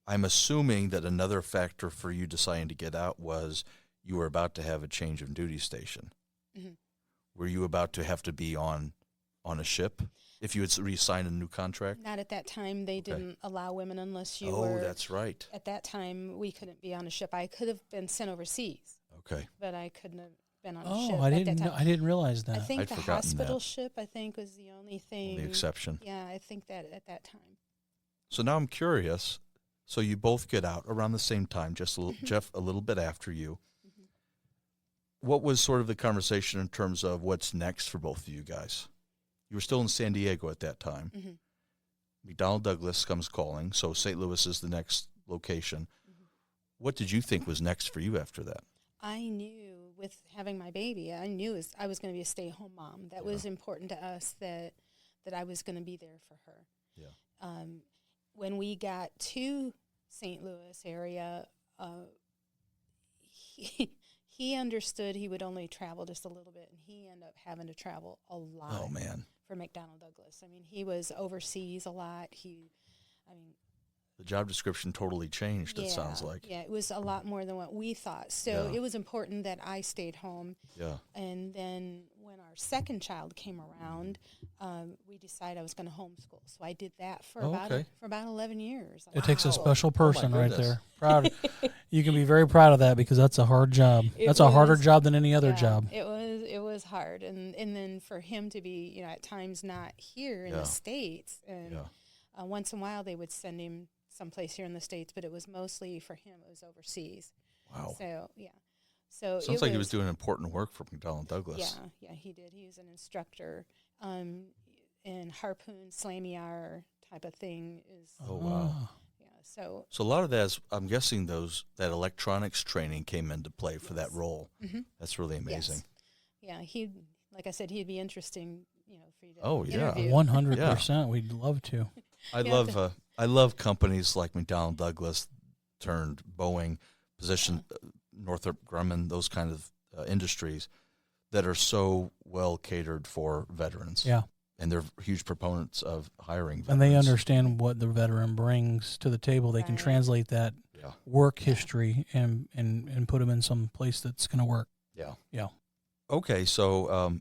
I'm assuming that another factor for you deciding to get out was you were about to have a change of duty station. Mm-hmm. Were you about to have to be on a ship if you had re-signed a new contract? Not at that time. They didn't allow women unless you Oh, were. that's right. At that time, we couldn't be on a ship. I could have been sent overseas, Okay. but I couldn't have been on a ship. Oh, I at didn't that know, time. I didn't realize that. I think I'd the forgotten hospital that. ship, I think, was the only thing. The exception. Yeah, I think that at that time. So now I'm curious. So you both get out around the same time, just a little, Mm-hmm. Jeff a little bit after you. What was sort of the conversation in terms of what's next for both of you guys? You were still in San Diego at that time. Mm-hmm. McDonnell Douglas comes calling, so St. Louis is the next location. Mm-hmm. What did you think was next for you after that? I knew with having my baby, I knew I was going to be a stay-at-home mom. That was important to us that I was going to be there for her. Yeah. When we got to St. Louis area, he understood he would only travel just a little bit, and he ended up having to travel a lot. Oh, man. For McDonnell Douglas. I mean, he was overseas a lot. The job description totally changed, it sounds like. Yeah, it was a lot more than what we thought. So Yeah. it was important that I stayed home. Yeah. And then when our second child came around, we decided I was going to homeschool. So I did that for okay. about 11 years. It takes a Wow. special Oh, my person right goodness. there. Proud. You can be very proud of that because that's a hard job. It That's a harder was- job than any other Yeah, job. It was hard, and then for him to be at times not here in Yeah. the States, and Yeah. once in a while they would send him someplace here in the States, but it was mostly for him. It was overseas. Wow. So yeah, so Sounds it like he was doing important work for McDonnell Douglas. Yeah, he did. He was an instructor, in harpoon, slam-yar type of thing. Oh, wow. Yeah, so So a lot of that is, I'm guessing that electronics training came into play for that role. Mhm. That's really amazing. yes. Yeah, like I said, he'd be interesting, for you to Oh, yeah. interview. 100%. We'd love to. I You have love companies like McDonnell Douglas turned Boeing, position Northrop Grumman, those kind of industries that are so well catered for veterans. Yeah. And they're huge proponents of hiring veterans. And they understand what the veteran brings to the table. They can translate that work history and put them in some place that's going to work. Yeah. Yeah. Okay, so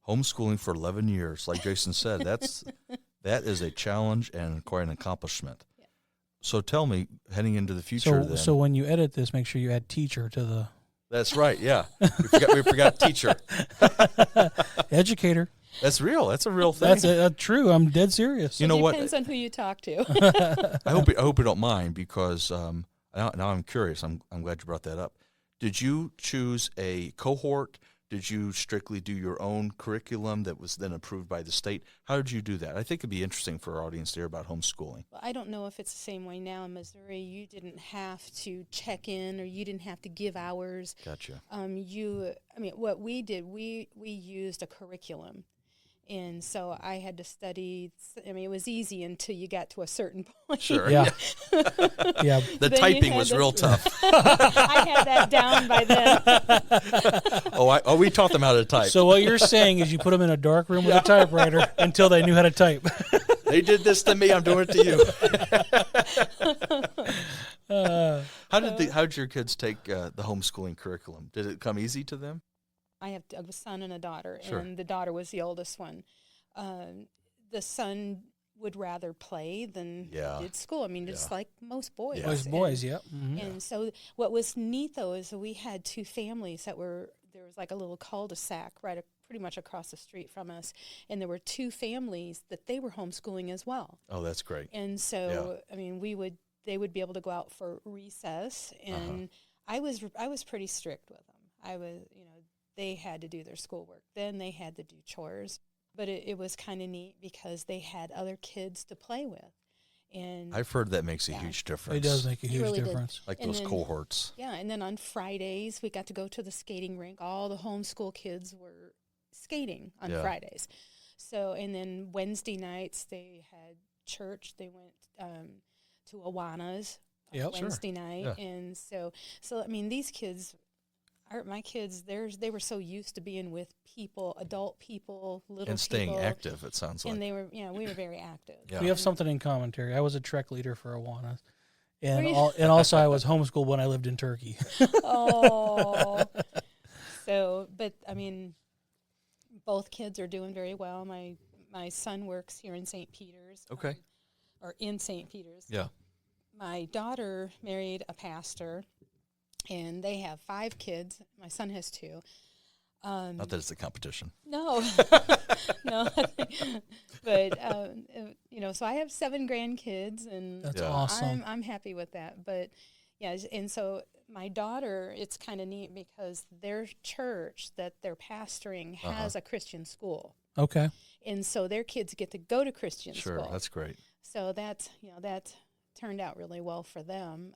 homeschooling for 11 years, like Jason said, that is a challenge and quite an accomplishment. Yeah. So tell me, heading into the future So when you edit this, make sure you add teacher to the... That's right, yeah. We forgot teacher. Educator. That's real. That's a real thing. That's true. I'm dead serious. You know what? Depends on who you talk to. I hope you don't mind, because now I'm curious. I'm glad you brought that up. Did you choose a cohort? Did you strictly do your own curriculum that was then approved by the state? How did you do that? I think it'd be interesting for our audience to hear about homeschooling. Well, I don't know if it's the same way now in Missouri. You didn't have to check in, or you didn't have to give hours. Gotcha. What we did, we used a curriculum. And so I had to study. It was easy until you got to a certain point. Sure. Yeah. Yeah. The typing was real tough. I had that down by then. We taught them how to type. So what you're saying is you put them in a dark room with a typewriter until they knew how to type. They did this to me. I'm doing it to you. How did your kids take the homeschooling curriculum? Did it come easy to them? I have a son and a daughter, Sure. and the daughter was the oldest one. The son would rather play than did school. Just like most boys. Yeah. Most boys, yeah. Mm-hmm. And so what was neat, though, is we had two families there was like a little cul-de-sac pretty much across the street from us, and there were two families that they were homeschooling as well. Oh, that's great. And so, they would be able to go out for recess, and I was pretty strict with them. They had to do their schoolwork. Then they had to do chores. But it was kind of neat because they had other kids to play with. And I've heard that makes a huge difference. It does make a huge really difference. Like those cohorts. Yeah, and then on Fridays, we got to go to the skating rink. All the homeschool kids were skating on Fridays. So, and then Wednesday nights, they had church. They went to Awana's Wednesday night. Yeah. And so these kids... my kids, they were so used to being with people, adult people, little and staying people. active, it sounds like. And they were, we were very active. Yeah. We have something in common, Terry. I was a Trek leader for Awana. And also I was homeschooled when I lived in Turkey. Oh. So, but, both kids are doing very well. My son works here in St. Peter's. Okay. Or in St. Peter's. Yeah. My daughter married a pastor. And they have 5 kids. My son has 2. Not that it's a competition. No, no. But so I have 7 grandkids, and that's awesome. I'm happy with that. But yeah, and so my daughter, it's kind of neat because their church that they're pastoring has a Christian school. Okay. And so their kids get to go to Christian school. Sure, that's great. So that turned out really well for them.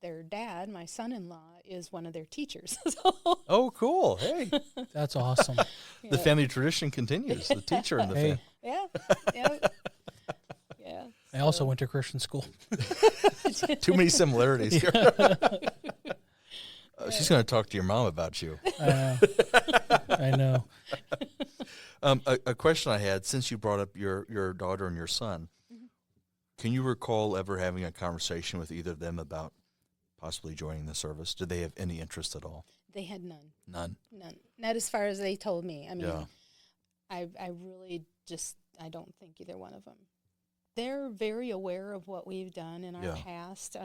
Their dad, my son-in-law, is one of their teachers. Oh, cool. Hey. That's awesome. The family tradition continues. The teacher in the family. Yeah. Yeah. I also went to Christian school. Too many similarities here. She's going to talk to your mom about you. I know. A question I had, since you brought up your daughter and your son, can you recall ever having a conversation with either of them about possibly joining the service? Did they have any interest at all? They had none. None? None. Not as far as they told me. Yeah. I really I don't think either one of them. They're very aware of what we've done in our past.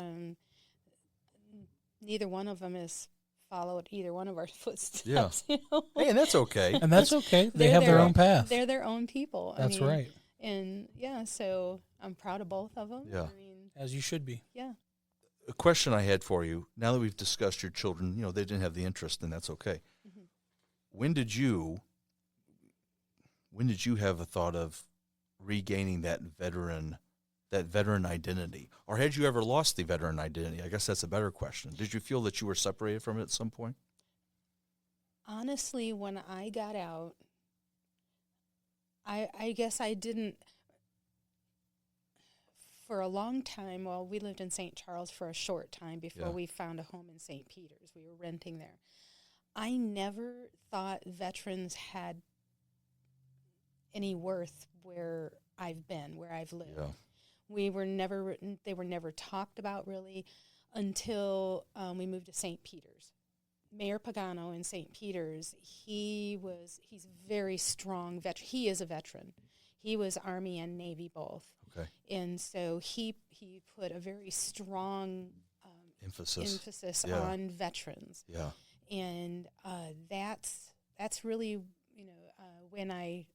Neither one of them has followed either one of our footsteps. Yeah. Hey, and that's okay. And that's okay. They have their own path. They're their own people. That's right. And so I'm proud of both of them. Yeah. As you should be. Yeah. A question I had for you, now that we've discussed your children, they didn't have the interest, and that's okay. Mm-hmm. When did you have a thought of regaining that veteran identity? Or had you ever lost the veteran identity? I guess that's a better question. Did you feel that you were separated from it at some point? Honestly, when I got out, I guess I didn't. for a long time, well, we lived in St. Charles for a short time before Yeah. we found a home in St. Peter's. We were renting there. I never thought veterans had any worth where I've been, where I've lived. Yeah. They were never talked about really until we moved to St. Peter's. Mayor Pagano in St. Peter's, he's a very strong veteran. He is a veteran. He was Army and Navy both. Okay. And so he put a very strong emphasis Yeah. on veterans. Yeah. And that's really, when I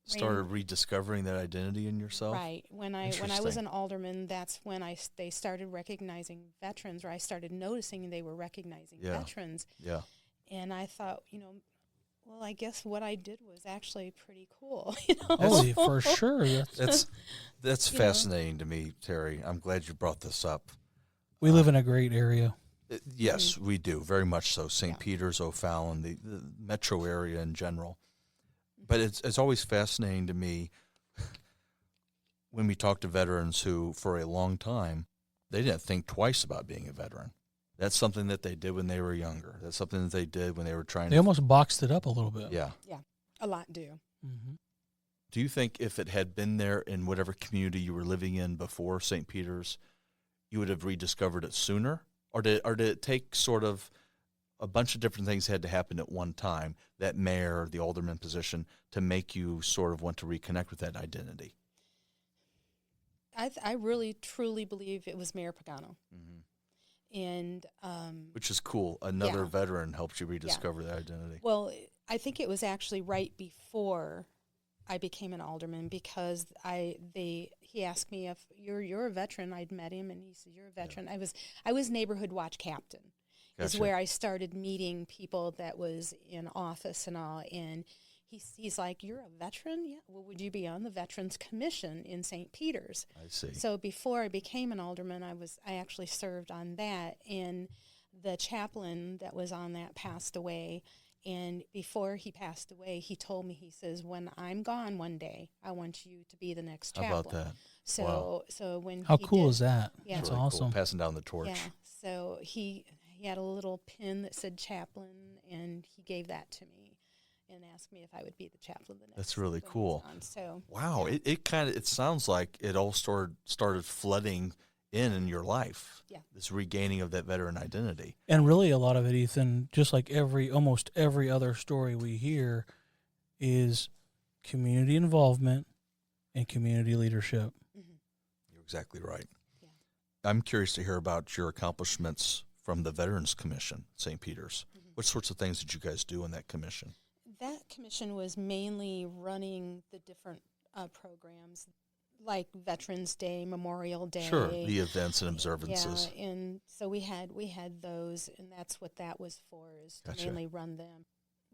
Started rediscovering that identity in yourself. right, when I was an alderman, that's when they started recognizing veterans, or I started noticing they were recognizing Yeah. veterans. Yeah. And I thought, well, I guess what I did was actually pretty cool. Oh, for sure. That's fascinating to me, Terry. I'm glad you brought this up. We live in a great area. Yes, we do, very much so. St. Yeah. Peter's, O'Fallon, the metro area in general. But it's always fascinating to me when we talk to veterans who, for a long time, they didn't think twice about being a veteran. That's something that they did when they were younger. That's something that they did when they were trying They to... almost boxed it up a little bit. Yeah. A lot do. Mm-hmm. Do you think if it had been there in whatever community you were living in before St. Peter's, you would have rediscovered it sooner? Or did it take sort of a bunch of different things had to happen at one time, that mayor, the alderman position, to make you sort of want to reconnect with that identity? I really, truly believe it was Mayor Pagano. Mm-hmm. And Which is cool. Another Yeah. veteran helped you rediscover that identity. well, I think it was actually right before I became an alderman, because he asked me if you're a veteran. I'd met him, and he said, "You're a veteran." Yeah. I was neighborhood watch captain. Gotcha. Is where I started meeting people that was in office and all, and he's like, "You're a veteran? Yeah. Well, would you be on the Veterans Commission in St. Peter's?" I see. So before I became an alderman, I actually served on that, and the chaplain that was on that passed away. And before he passed away, he told me, he says, "When I'm gone one day, I want you to be the next chaplain." How about that? So, wow. So when how he cool did, is that? Yeah. That's really awesome. Cool. Passing down the torch. Yeah. So he had a little pin that said chaplain, and he gave that to me and asked me if I would be the chaplain the next. That's really when he was cool. on. So wow, yeah. it sounds like it all started flooding in your life. Yeah. This regaining of that veteran identity. And really, a lot of it, Ethan, just like almost every other story we hear, is community involvement and community leadership. Mm-hmm. You're exactly right. Yeah. I'm curious to hear about your accomplishments from the Veterans Commission, St. Peter's. Mm-hmm. What sorts of things did you guys do in that commission? That commission was mainly running the different programs, like Veterans Day, Memorial Day. Sure, the events and observances. Yeah, and so we had those, and that's what that was for, is to Gotcha. mainly run them.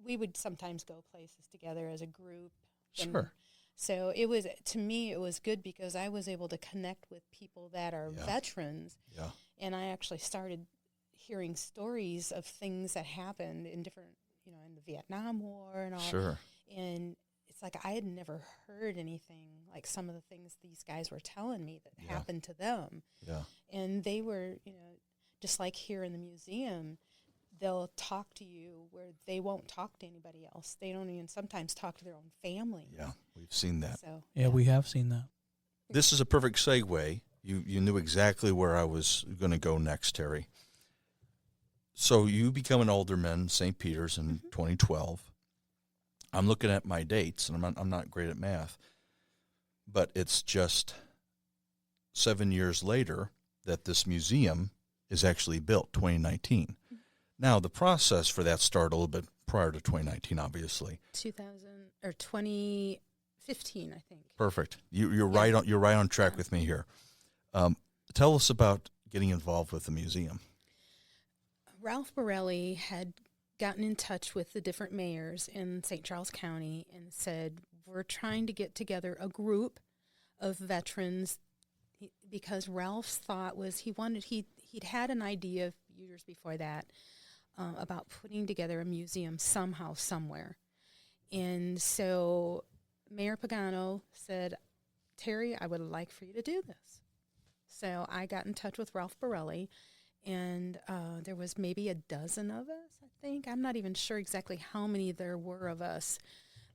We would sometimes go places together as a group. Sure. So to me, it was good because I was able to connect with people that are veterans. Yeah. And I actually started hearing stories of things that happened in different, in the Vietnam War and all. Sure. And it's like I had never heard anything like some of the things these guys were telling me that happened to them. Yeah. And they were, just like here in the museum, they'll talk to you where they won't talk to anybody else. They don't even sometimes talk to their own family. Yeah, we've seen that. So, Yeah, we have seen that. This is a perfect segue. You knew exactly where I was going to go next, Terry. So you become an alderman, St. Peter's, in 2012. I'm looking at my dates, and I'm not great at math, but it's just 7 years later that this museum is actually built, 2019. Mm-hmm. Now, the process for that started a little bit prior to 2019, obviously. 2015, I think. Perfect. You're right on track with me here. Tell us about getting involved with the museum. Ralph Borelli had gotten in touch with the different mayors in St. Charles County and said, we're trying to get together a group of veterans, because Ralph's thought was he'd had an idea years before that about putting together a museum somehow, somewhere. And so Mayor Pagano said, Terry, I would like for you to do this. So I got in touch with Ralph Borelli, and there was maybe a dozen of us, I think. I'm not even sure exactly how many there were of us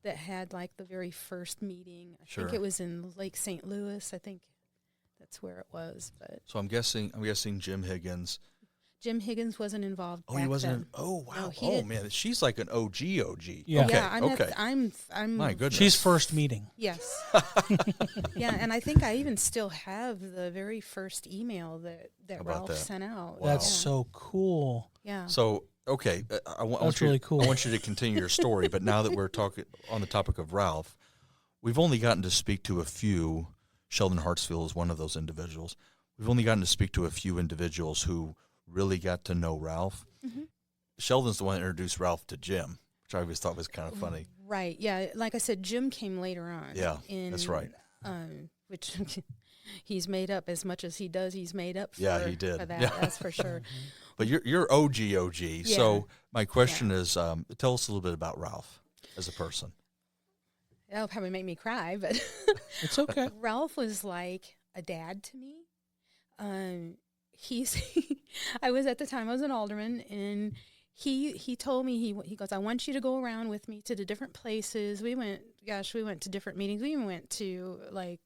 that had like the very first meeting. I think it was in Lake St. Louis. I think that's where it was. But So I'm guessing Jim Higgins. Jim Higgins wasn't involved. Oh, he wasn't. Then. Oh, wow. No, Man, she's like an OG. Yeah. Okay. Yeah, Okay. I'm My goodness. She's first meeting. Yes. Yeah, and I think I even still have the very first email that Ralph sent out. Wow. That's so cool. Yeah. So, okay, That's really cool. I want you to continue your story, but now that we're talking on the topic of Ralph, we've only gotten to speak to a few. Sheldon Hartsfield is one of those individuals. We've only gotten to speak to a few individuals who really got to know Ralph. Mm-hmm. Sheldon's the one that introduced Ralph to Jim, which I always thought was kind of funny. Right. Yeah. Like I said, Jim came later on. Yeah, that's right. Which he's made up as much as he does. He's made up for, he did. For that. Yeah. That's for sure. But you're OG. Yeah. So my question is, tell us a little bit about Ralph as a person. That'll probably make me cry, but It's okay. Ralph was like a dad to me. I was at the time, I was an alderman, and he told me, he goes, I want you to go around with me to the different places. We went to different meetings. We even went to like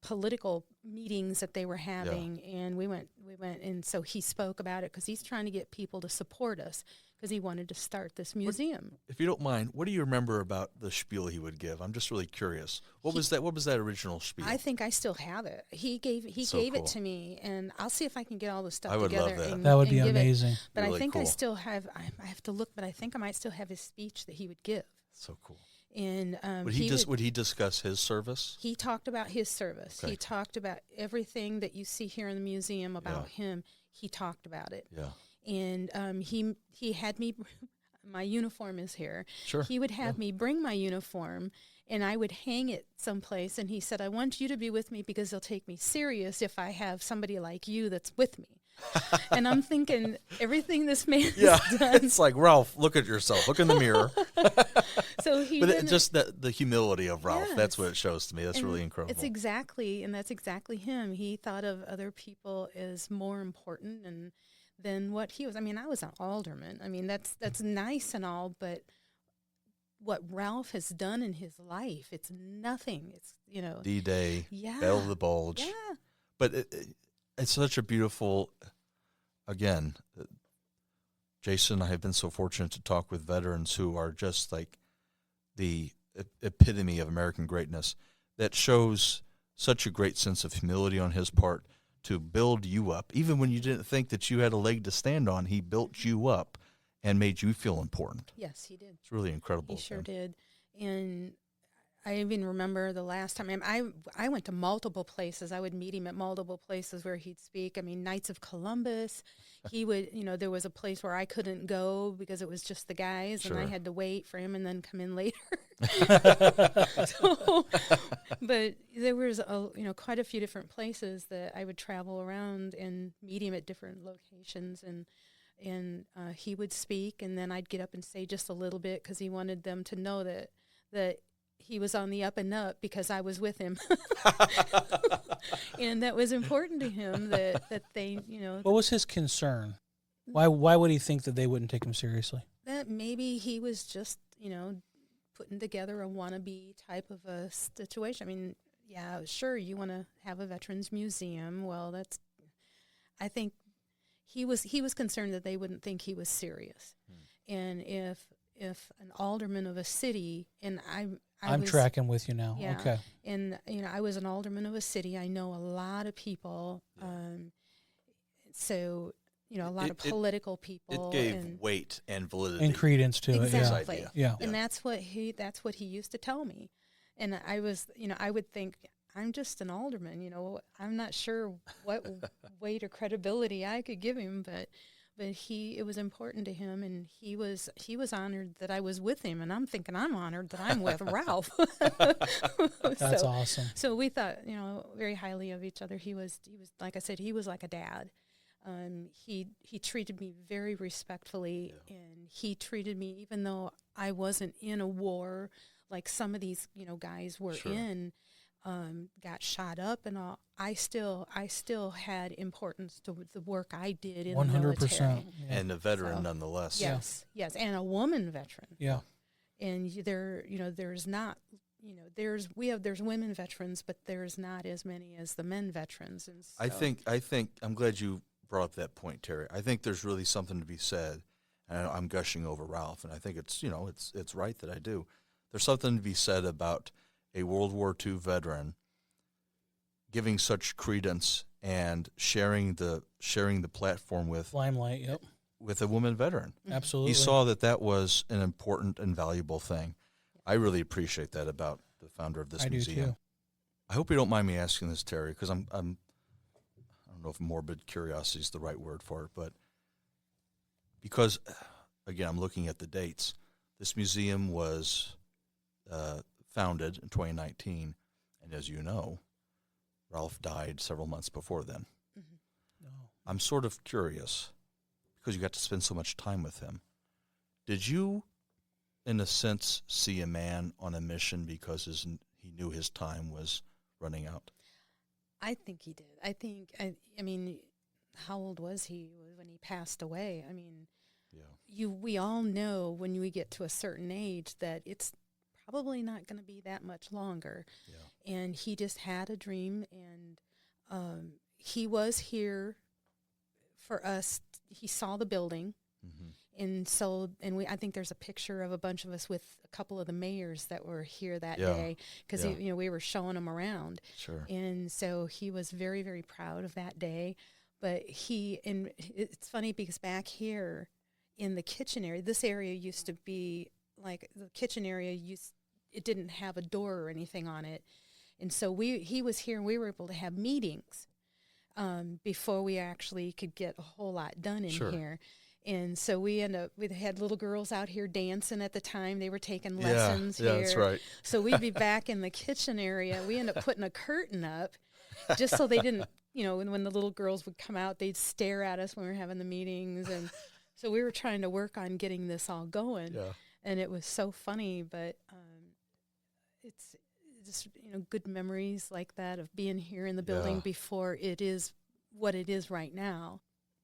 political meetings that they were having, and we went, and so he spoke about it because he's trying to get people to support us because he wanted to start this museum. If you don't mind, what do you remember about the spiel he would give? I'm just really curious. What was that original spiel? I think I still have it. He gave it to me, and I'll see if I can get all the stuff I would together. love that. That would be and give amazing. But Really I think cool. I still have. I have to look, but I think I might still have his speech that he would give. So cool. And Would he discuss his service? He talked about his service. Okay. He talked about everything that you see here in the museum about him. He talked about it. Yeah. And he had me. My uniform is here. Sure. He would have me bring my uniform, and I would hang it someplace. And he said, I want you to be with me because they'll take me serious if I have somebody like you that's with me. And I'm thinking, everything this man has done. It's like, Ralph, look at yourself. Look in the mirror. So he But just the humility of Ralph, Yes. that's what it shows to me. That's And really incredible. That's exactly him. He thought of other people as more important than what he was. I mean, I was an alderman. I mean, that's nice and all, but what Ralph has done in his life, it's nothing. It's, D-Day, yeah. Battle of the Bulge. Yeah. But it's such a beautiful, again, Jason and I have been so fortunate to talk with veterans who are just like the epitome of American greatness, that shows such a great sense of humility on his part to build you up. Even when you didn't think that you had a leg to stand on, he built you up and made you feel important. Yes, he did. It's really incredible. He sure did. And I even remember the last time, I went to multiple places. I would meet him at multiple places where he'd speak. I mean, Knights of Columbus. He would, there was a place where I couldn't go because it was just the guys, Sure. and I had to wait for him and then come in later. But there was, quite a few different places that I would travel around and meet him at different locations, and he would speak, and then I'd get up and say just a little bit because he wanted them to know that he was on the up and up because I was with him. And that was important to him that they, What was his concern? Why would he think that they wouldn't take him seriously? that maybe he was just, putting together a wannabe type of a situation. I mean, yeah, sure, you want to have a veterans museum. Well, I think he was concerned that they wouldn't think he was serious. And if an alderman of a city, and I'm tracking with you now. Yeah. Okay. And, I was an alderman of a city. I know a lot of people. So, a lot of political people. It gave weight and validity. And credence to exactly. it. Yeah. And that's what he used to tell me. And I was, I would think, I'm just an alderman, I'm not sure what weight or credibility I could give him, but it was important to him, and he was honored that I was with him, and I'm thinking I'm honored that I'm with Ralph. That's awesome. So we thought, very highly of each other. He was like I said, he was like a dad. He treated me very respectfully, and he treated me, even though I wasn't in a war like some of these, guys were Sure. in. got shot up and all, I still had importance to the work I did in 100%. the military. Yeah. And a veteran So, nonetheless. Yes, yes, and a woman veteran. Yeah. And there's not, there's women veterans, but there's not as many as the men veterans. And so, I think I'm glad you brought up that point, Terry. I think there's really something to be said, and I'm gushing over Ralph, and I think it's it's right that I do. There's something to be said about a World War II veteran giving such credence and sharing the platform with Limelight, yep. with a woman veteran. Absolutely. He saw that was an important and valuable thing. I really appreciate that about the founder of this I museum. do too. I hope you don't mind me asking this, Terry, because I don't know if morbid curiosity is the right word for it, but because, again, I'm looking at the dates. This museum was founded in 2019, and as you know, Ralph died several months before then. No. I'm sort of curious, because you got to spend so much time with him. Did you, in a sense, see a man on a mission because he knew his time was running out? I think he did. I mean, how old was he when he passed away? I mean, we all know when we get to a certain age that it's probably not going to be that much longer. Yeah. And he just had a dream, and he was here for us. He saw the building. Mm-hmm. And so, I think there's a picture of a bunch of us with a couple of the mayors that were here that day, because we were showing him around. Sure. And so he was very, very proud of that day. But it's funny because back here in the kitchen area, this area used to be like the kitchen area it didn't have a door or anything on it, and so he was here and we were able to have meetings before we actually could get a whole lot done in here. And so we had little girls out here dancing at the time. They were taking lessons here. Yeah, that's right. So we'd be back in the kitchen area. We ended up putting a curtain up just so they didn't, when the little girls would come out, they'd stare at us when we were having the meetings. And so we were trying to work on getting this all going. Yeah. And it was so funny, but it's just, good memories like that of being here in the building before it is what it is right now.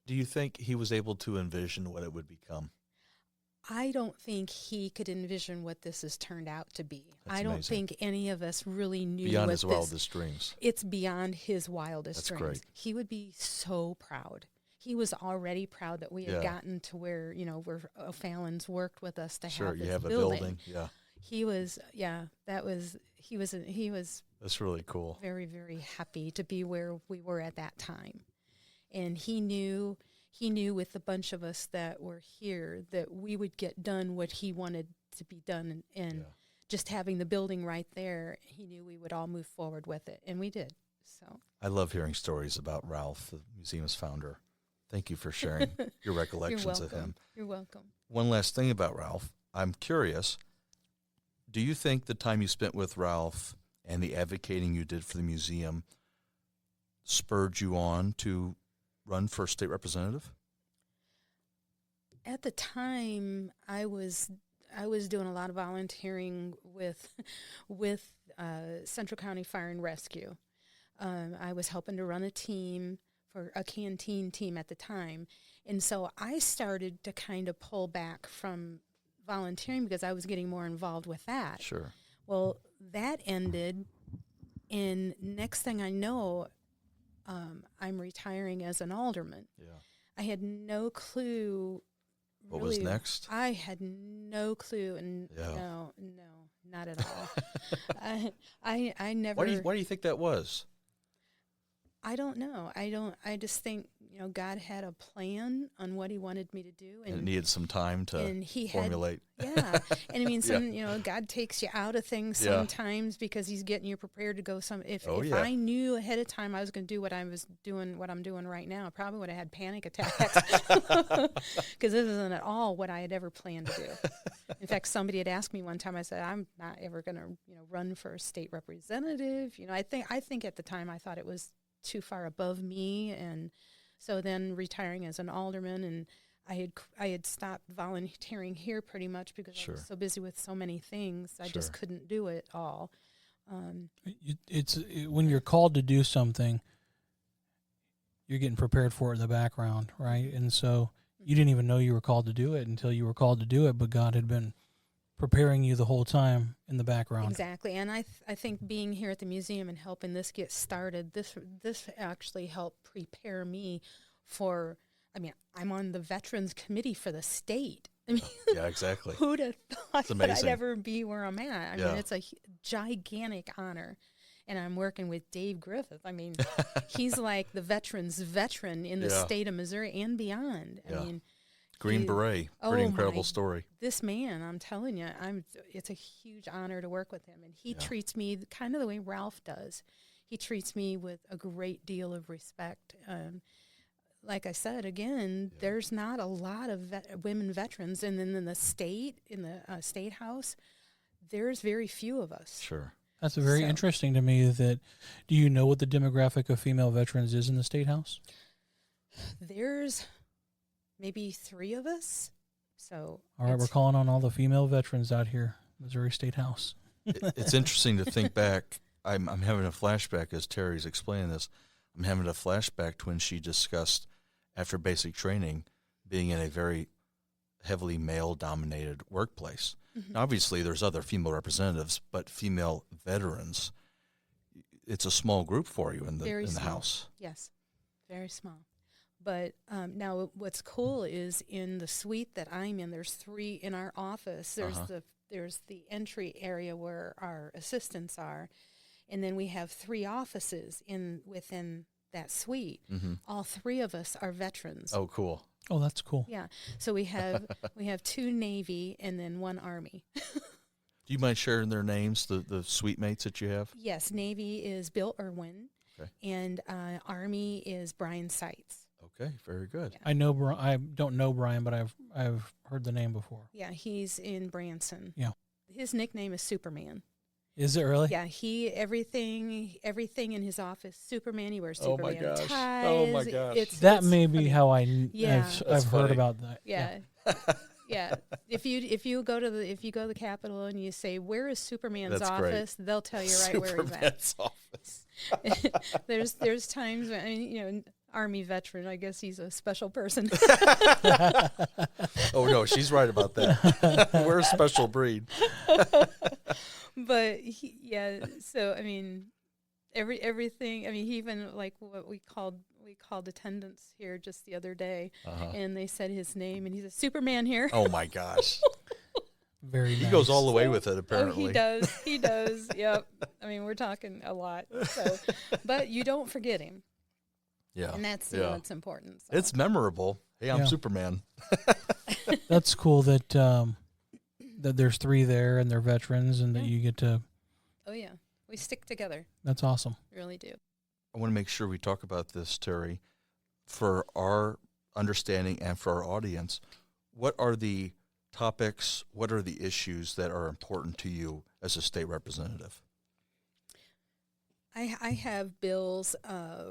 Do you think he was able to envision what it would become? I don't think he could envision what this has turned out to be. That's I don't amazing. think any of us really knew beyond his wildest dreams. It's beyond his wildest dreams. Great. He would be so proud. He was already proud that we had gotten to where, where O'Fallon's worked with us to have this you have building. A building. Yeah. He was, he was That's really cool. Very, very happy to be where we were at that time. And he knew with the bunch of us that were here that we would get done what he wanted to be done. And just having the building right there, he knew we would all move forward with it. And we did. So I love hearing stories about Ralph, the museum's founder. Thank you for sharing your recollections of him. You're welcome. One last thing about Ralph. I'm curious, do you think the time you spent with Ralph and the advocating you did for the museum spurred you on to run for state representative? At the time, I was doing a lot of volunteering with Central County Fire and Rescue. I was helping to run a team for a canteen team at the time, and so I started to kind of pull back from volunteering because I was getting more involved with that. Sure. Well, that ended, and next thing I know, I'm retiring as an alderman. Yeah. I had no clue. What was next? I had no clue, and no, not at all. I never. Why do you think that was? I don't know. I just think, God had a plan on what he wanted me to do. And it needed some time to formulate. And I mean, God takes you out of things sometimes because he's getting you prepared to go if I knew ahead of time I was going to do what I'm doing right now, I probably would have had panic attacks because this isn't at all what I had ever planned to do. In fact, somebody had asked me one time, I said, I'm not ever going to, run for a state representative. I think at the time I thought it was too far above me, and so then retiring as an alderman, and I had stopped volunteering here pretty much because I was so busy with so many things. I just couldn't do it all. When you're called to do something, you're getting prepared for it in the background, right? And so you didn't even know you were called to do it until you were called to do it, but God had been preparing you the whole time in the background. Exactly. And I think being here at the museum and helping this get started, this actually helped prepare me for, I mean, I'm on the Veterans Committee for the state. I mean, Yeah, exactly. Who'd have thought It's that I'd amazing. ever be where I'm at? I Yeah. mean, it's a gigantic honor. And I'm working with Dave Griffith. I mean, he's like the veteran in the Yeah. state of Missouri and beyond. Yeah. I mean, Green Beret. Pretty incredible my, story. this man, I'm telling you, it's a huge honor to work with him. And he treats me kind of the way Ralph does. He treats me with a great deal of respect. Like I said, again, there's not a lot of women veterans. And then in the state house, there's very few of us. Sure. That's very interesting to me. Do you know what the demographic of female veterans is in the State House? There's maybe 3 of us. So all right, we're calling on all the female veterans out here, Missouri State House. It's interesting to think back. I'm having a flashback as Terry's explaining this. I'm having a flashback to when she discussed, after basic training, being in a very heavily male-dominated workplace. Mm-hmm. Now, obviously, there's other female representatives, but female veterans, it's a small group for you in the house. Yes, very small. But now what's cool is in the suite that I'm in, there's 3 in our office. There's the entry area where our assistants are, and then we have 3 offices within that suite. Mm-hmm. All 3 of us are veterans. Oh, cool. Oh, that's cool. Yeah. So we have 2 Navy and then 1 Army. Do you mind sharing their names, the suite mates that you have? Yes, Navy is Bill Irwin, and Army is Brian Seitz. Okay, very good. Yeah. I don't know Brian, but I've heard the name before. Yeah, he's in Branson. Yeah. His nickname is Superman. Is it really? Yeah, everything in his office, Superman. He wears Oh my Superman gosh. ties. Oh my gosh. That may be how Yeah. I've heard funny. about that. Yeah. Yeah. If you go to the Capitol and you say, "Where is Superman's That's great. office?" They'll tell you right where he's at. Superman's office. There's times when, I mean, Army veteran. I guess he's a special person. Oh no, she's right about that. We're a special breed. But so I mean, everything. I mean, he even like what we called attendance here just the other day, and they said his name, and he's a Superman here. Oh my gosh. Very nice. He goes all the way with it, apparently. Oh, he does. He does. Yep. I mean, we're talking a lot. So, but you don't forget him. Yeah. And that's that's important. So. It's memorable. Hey, I'm Yeah. Superman. That's cool that that there's 3 there and they're veterans and that you get to. Oh yeah, we stick together. That's awesome. We really do. I want to make sure we talk about this, Terry, for our understanding and for our audience. What are the topics, what are the issues that are important to you as a state representative? I have bills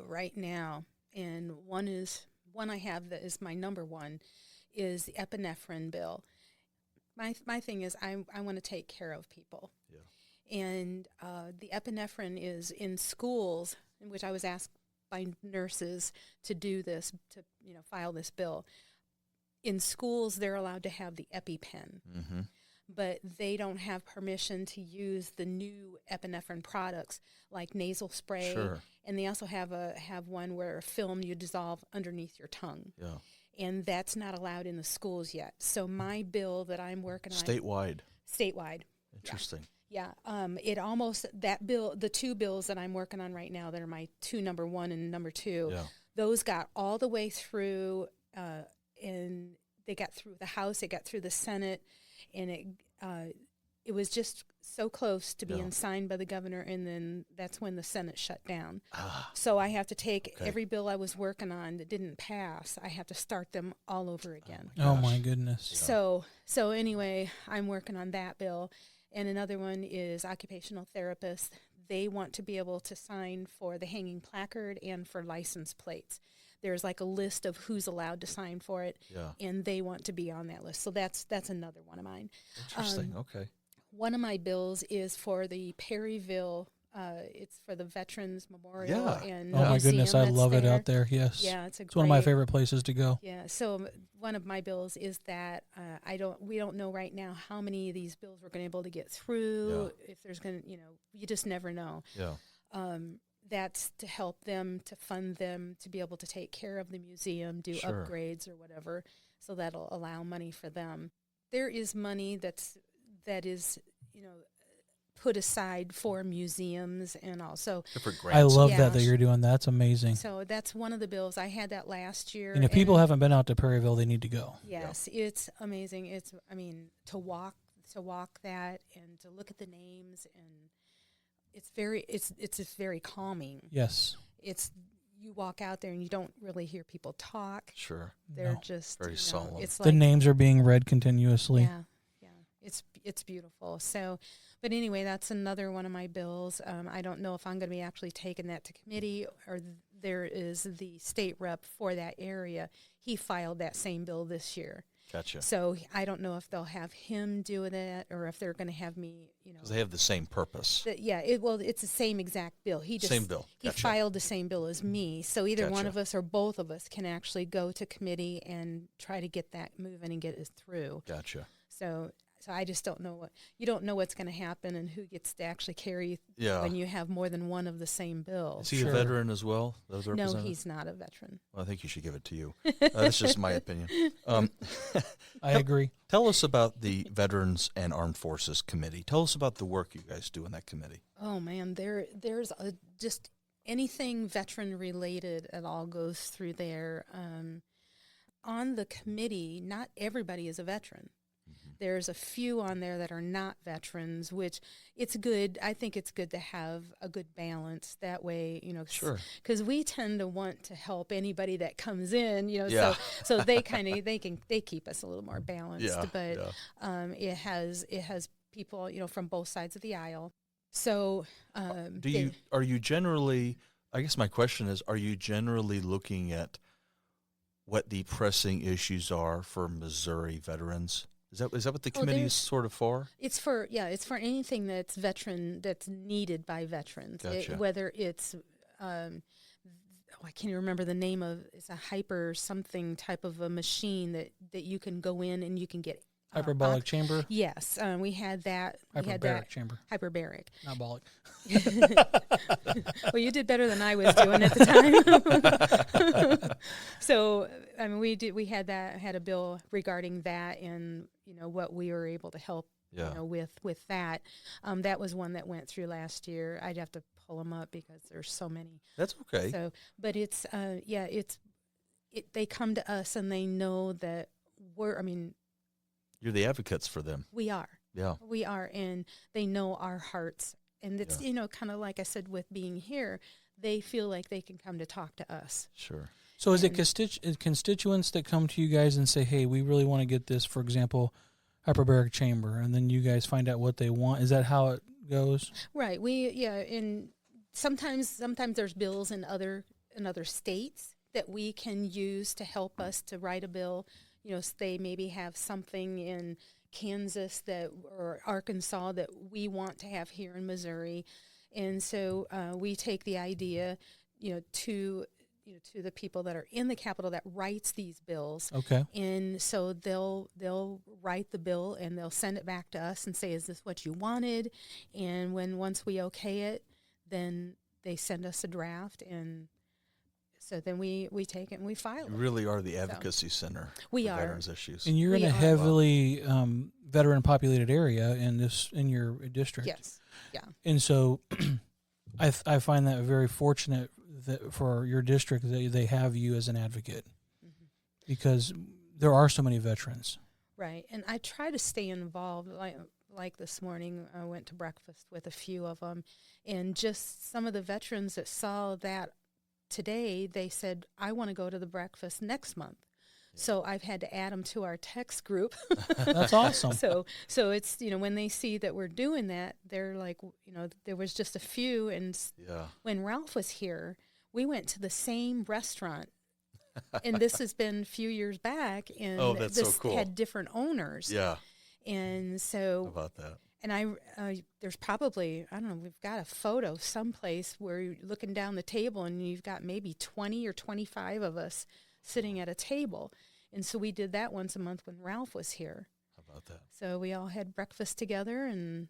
right now, and one I have that is my number one is the epinephrine bill. My thing is I want to take care of people. Yeah. And the epinephrine is in schools, in which I was asked by nurses to do this, to file this bill. In schools, they're allowed to have the EpiPen, but they don't have permission to use the new epinephrine products like nasal spray. Sure. And they also have one where a film you dissolve underneath your tongue. Yeah. And that's not allowed in the schools yet. So my bill that I'm working on Statewide. Interesting. Yeah. The 2 bills that I'm working on right now that are my 2 number 1 and number 2, those got all the way through, and they got through the House, it got through the Senate, and it was just so close to being signed by the governor, and then that's when the Senate shut down. So I have to take every bill I was working on that didn't pass, I have to start them all over again. Oh my goodness. Yeah. So anyway, I'm working on that bill. And another one is occupational therapists. They want to be able to sign for the hanging placard and for license plates. There's like a list of who's allowed to sign for it, and they want to be on that list. So that's another one of mine. Interesting. Okay. One of my bills is for the Perryville. It's for the Veterans Memorial Yeah. and Oh my museum goodness, I that's love it there. out there. Yes. Yeah, it's It's one of my great- favorite places to go. Yeah, so one of my bills is that we don't know right now how many of these bills we're going to be able to get through. If there's going to, you just never know. Yeah. That's to help them, to fund them, to be able to take care of the museum, do Sure. upgrades or whatever. So that'll allow money for them. There is money that is, put aside for museums and also. Different I grants. love Yeah. that you're doing that. It's amazing. So that's one of the bills. I had that last year. And if people haven't been out to Perryville, they need to go. Yes, it's amazing. To walk that and to look at the names, and it's just very calming. Yes. You walk out there and you don't really hear people talk. Sure. They're No. just Very solemn. It's The like names are being read continuously. yeah. It's beautiful. So, but anyway, that's another one of my bills. I don't know if I'm going to be actually taking that to committee, or there is the state rep for that area. He filed that same bill this year. Gotcha. So I don't know if they'll have him do that or if they're going to have me, Because they have the same purpose. it's the same exact bill. Same bill. He Gotcha. filed the same bill as me. So either one Gotcha. of us or both of us can actually go to committee and try to get that moving and get it through. Gotcha. So I just don't know you don't know what's going to happen and who gets to actually carry Yeah. when you have more than one of the same bill. Is he Sure. a veteran as well? No, he's not a veteran. Well, I think you should give it to you. That's just my opinion. I agree. Tell us about the Veterans and Armed Forces Committee. Tell us about the work you guys do in that committee. Oh man, there's just anything veteran related at all goes through there. On the committee, not everybody is a veteran. There's a few on there that are not veterans, which it's good. I think it's good to have a good balance that way, Sure. because we tend to want to help anybody that comes in, Yeah. so they they keep us a little more balanced. Yeah, But it has people, from both sides of the aisle. So Are you generally, I guess my question is, are you generally looking at what the pressing issues are for Missouri veterans? Is that what the committee is sort of for? It's for anything that's needed by veterans. Gotcha. Whether it's I can't even remember the name of. It's a hyper something type of a machine that you can go in and you can get Hyperbolic chamber? Yes, we had that. Hyperbaric chamber. Hyperbaric. Not bolic. Well, you did better than I was doing at the time. So, we had a bill regarding that, and what we were able to help, with that. That was one that went through last year. I'd have to pull them up because there's so many. That's okay. So, but they come to us and they know that You're the advocates for them. we are. Yeah. We are, and they know our hearts. And it's, kind of like I said with being here, they feel like they can come to talk to us. Sure. So is it constituents that come to you guys and say, hey, we really want to get this, for example, hyperbaric chamber, and then you guys find out what they want? Is that how it goes? Right. And sometimes there's bills in other states that we can use to help us to write a bill. They maybe have something in Kansas or Arkansas that we want to have here in Missouri, and so we take the idea, to the people that are in the Capitol that writes these bills. Okay. And so they'll write the bill and they'll send it back to us and say, is this what you wanted? And once we okay it, then they send us a draft, and so then we take it and we file it. You really are the advocacy center We for are. veterans issues. And you're in a heavily veteran populated area in your district. Yes. Yeah. And so I find that very fortunate that for your district that they have you as an advocate, because there are so many veterans. Right. And I try to stay involved. Like this morning, I went to breakfast with a few of them, and just some of the veterans that saw that today, they said, I want to go to the breakfast next month. So I've had to add them to our text group. That's awesome. So it's, when they see that we're doing that, they're like, there was just a few. And when Ralph was here, we went to the same restaurant. And this has been a few years back. And that's this so cool. had different owners. Yeah. And so How about that? And there's probably, I don't know, we've got a photo someplace where you're looking down the table and you've got maybe 20 or 25 of us sitting at a table. And so we did that once a month when Ralph was here. How about that? So we all had breakfast together, and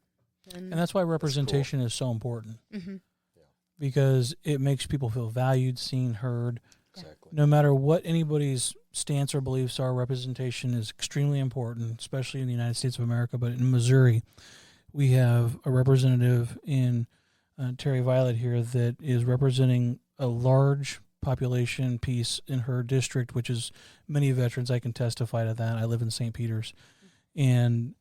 that's why representation is so important. Mm-hmm. Because it makes people feel valued, seen, heard. Exactly. No matter what anybody's stance or beliefs are, representation is extremely important, especially in the United States of America. But in Missouri, we have a representative in Terri Violet here that is representing a large population piece in her district, which is many veterans. I can testify to that. I live in St. Peter's. And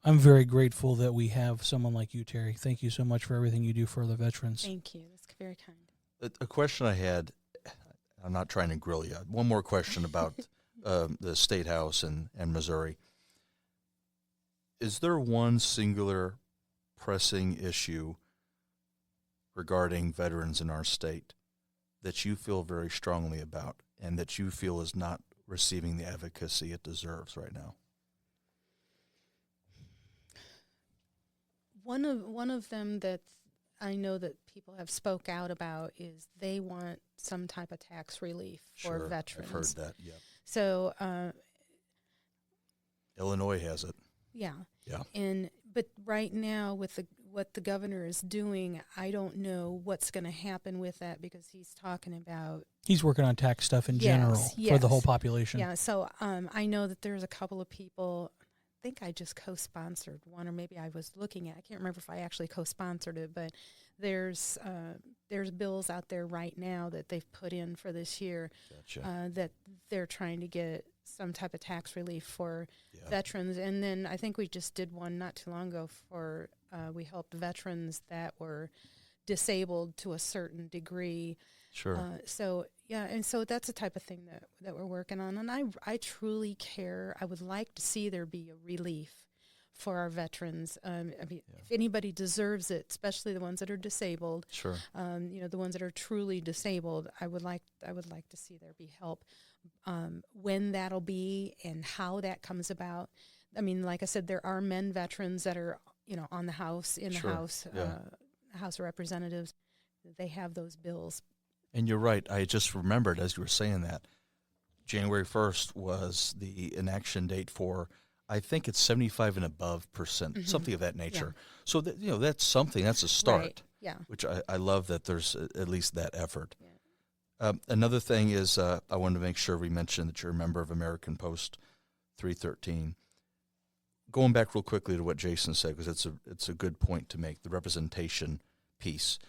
I'm very grateful that we have someone like you, Terri. Thank you so much for everything you do for the veterans. Thank you. That's very kind. A question I had, I'm not trying to grill you. One more question about the State House and Missouri. Is there one singular pressing issue regarding veterans in our state that you feel very strongly about and that you feel is not receiving the advocacy it deserves right now? One of them that I know that people have spoke out about is they want some type of tax relief for veterans. I've heard that, yeah. So Illinois has it. Yeah. Yeah. But right now with what the governor is doing, I don't know what's going to happen with that, because he's talking about, he's working on tax stuff in general for the whole population. Yeah. So I know that there's a couple of people. I think I just co-sponsored one, or maybe I was looking at, I can't remember if I actually co-sponsored it, but there's bills out there right now that they've put in for this year. Gotcha. That they're trying to get some type of tax relief for veterans. And then I think we just did one not too long ago for, we helped veterans that were disabled to a certain degree. Sure. And so that's the type of thing that we're working on. And I truly care. I would like to see there be a relief for our veterans. If anybody deserves it, especially the ones that are disabled, sure. The ones that are truly disabled, I would like to see there be help. When that'll be and how that comes about. I mean, like I said, there are men veterans that are, on the House, in the House, House of Representatives. They have those bills. And you're right. I just remembered as you were saying that January 1st was the inaction date for, I think it's 75 and above percent, something of that nature. Yeah. So that, that's something. That's a start. Right. Yeah. Which I love that there's at least that effort. Yeah. Another thing is I wanted to make sure we mentioned that you're a member of American Post 313. Going back real quickly to what Jason said, because it's a good point to make, the representation piece.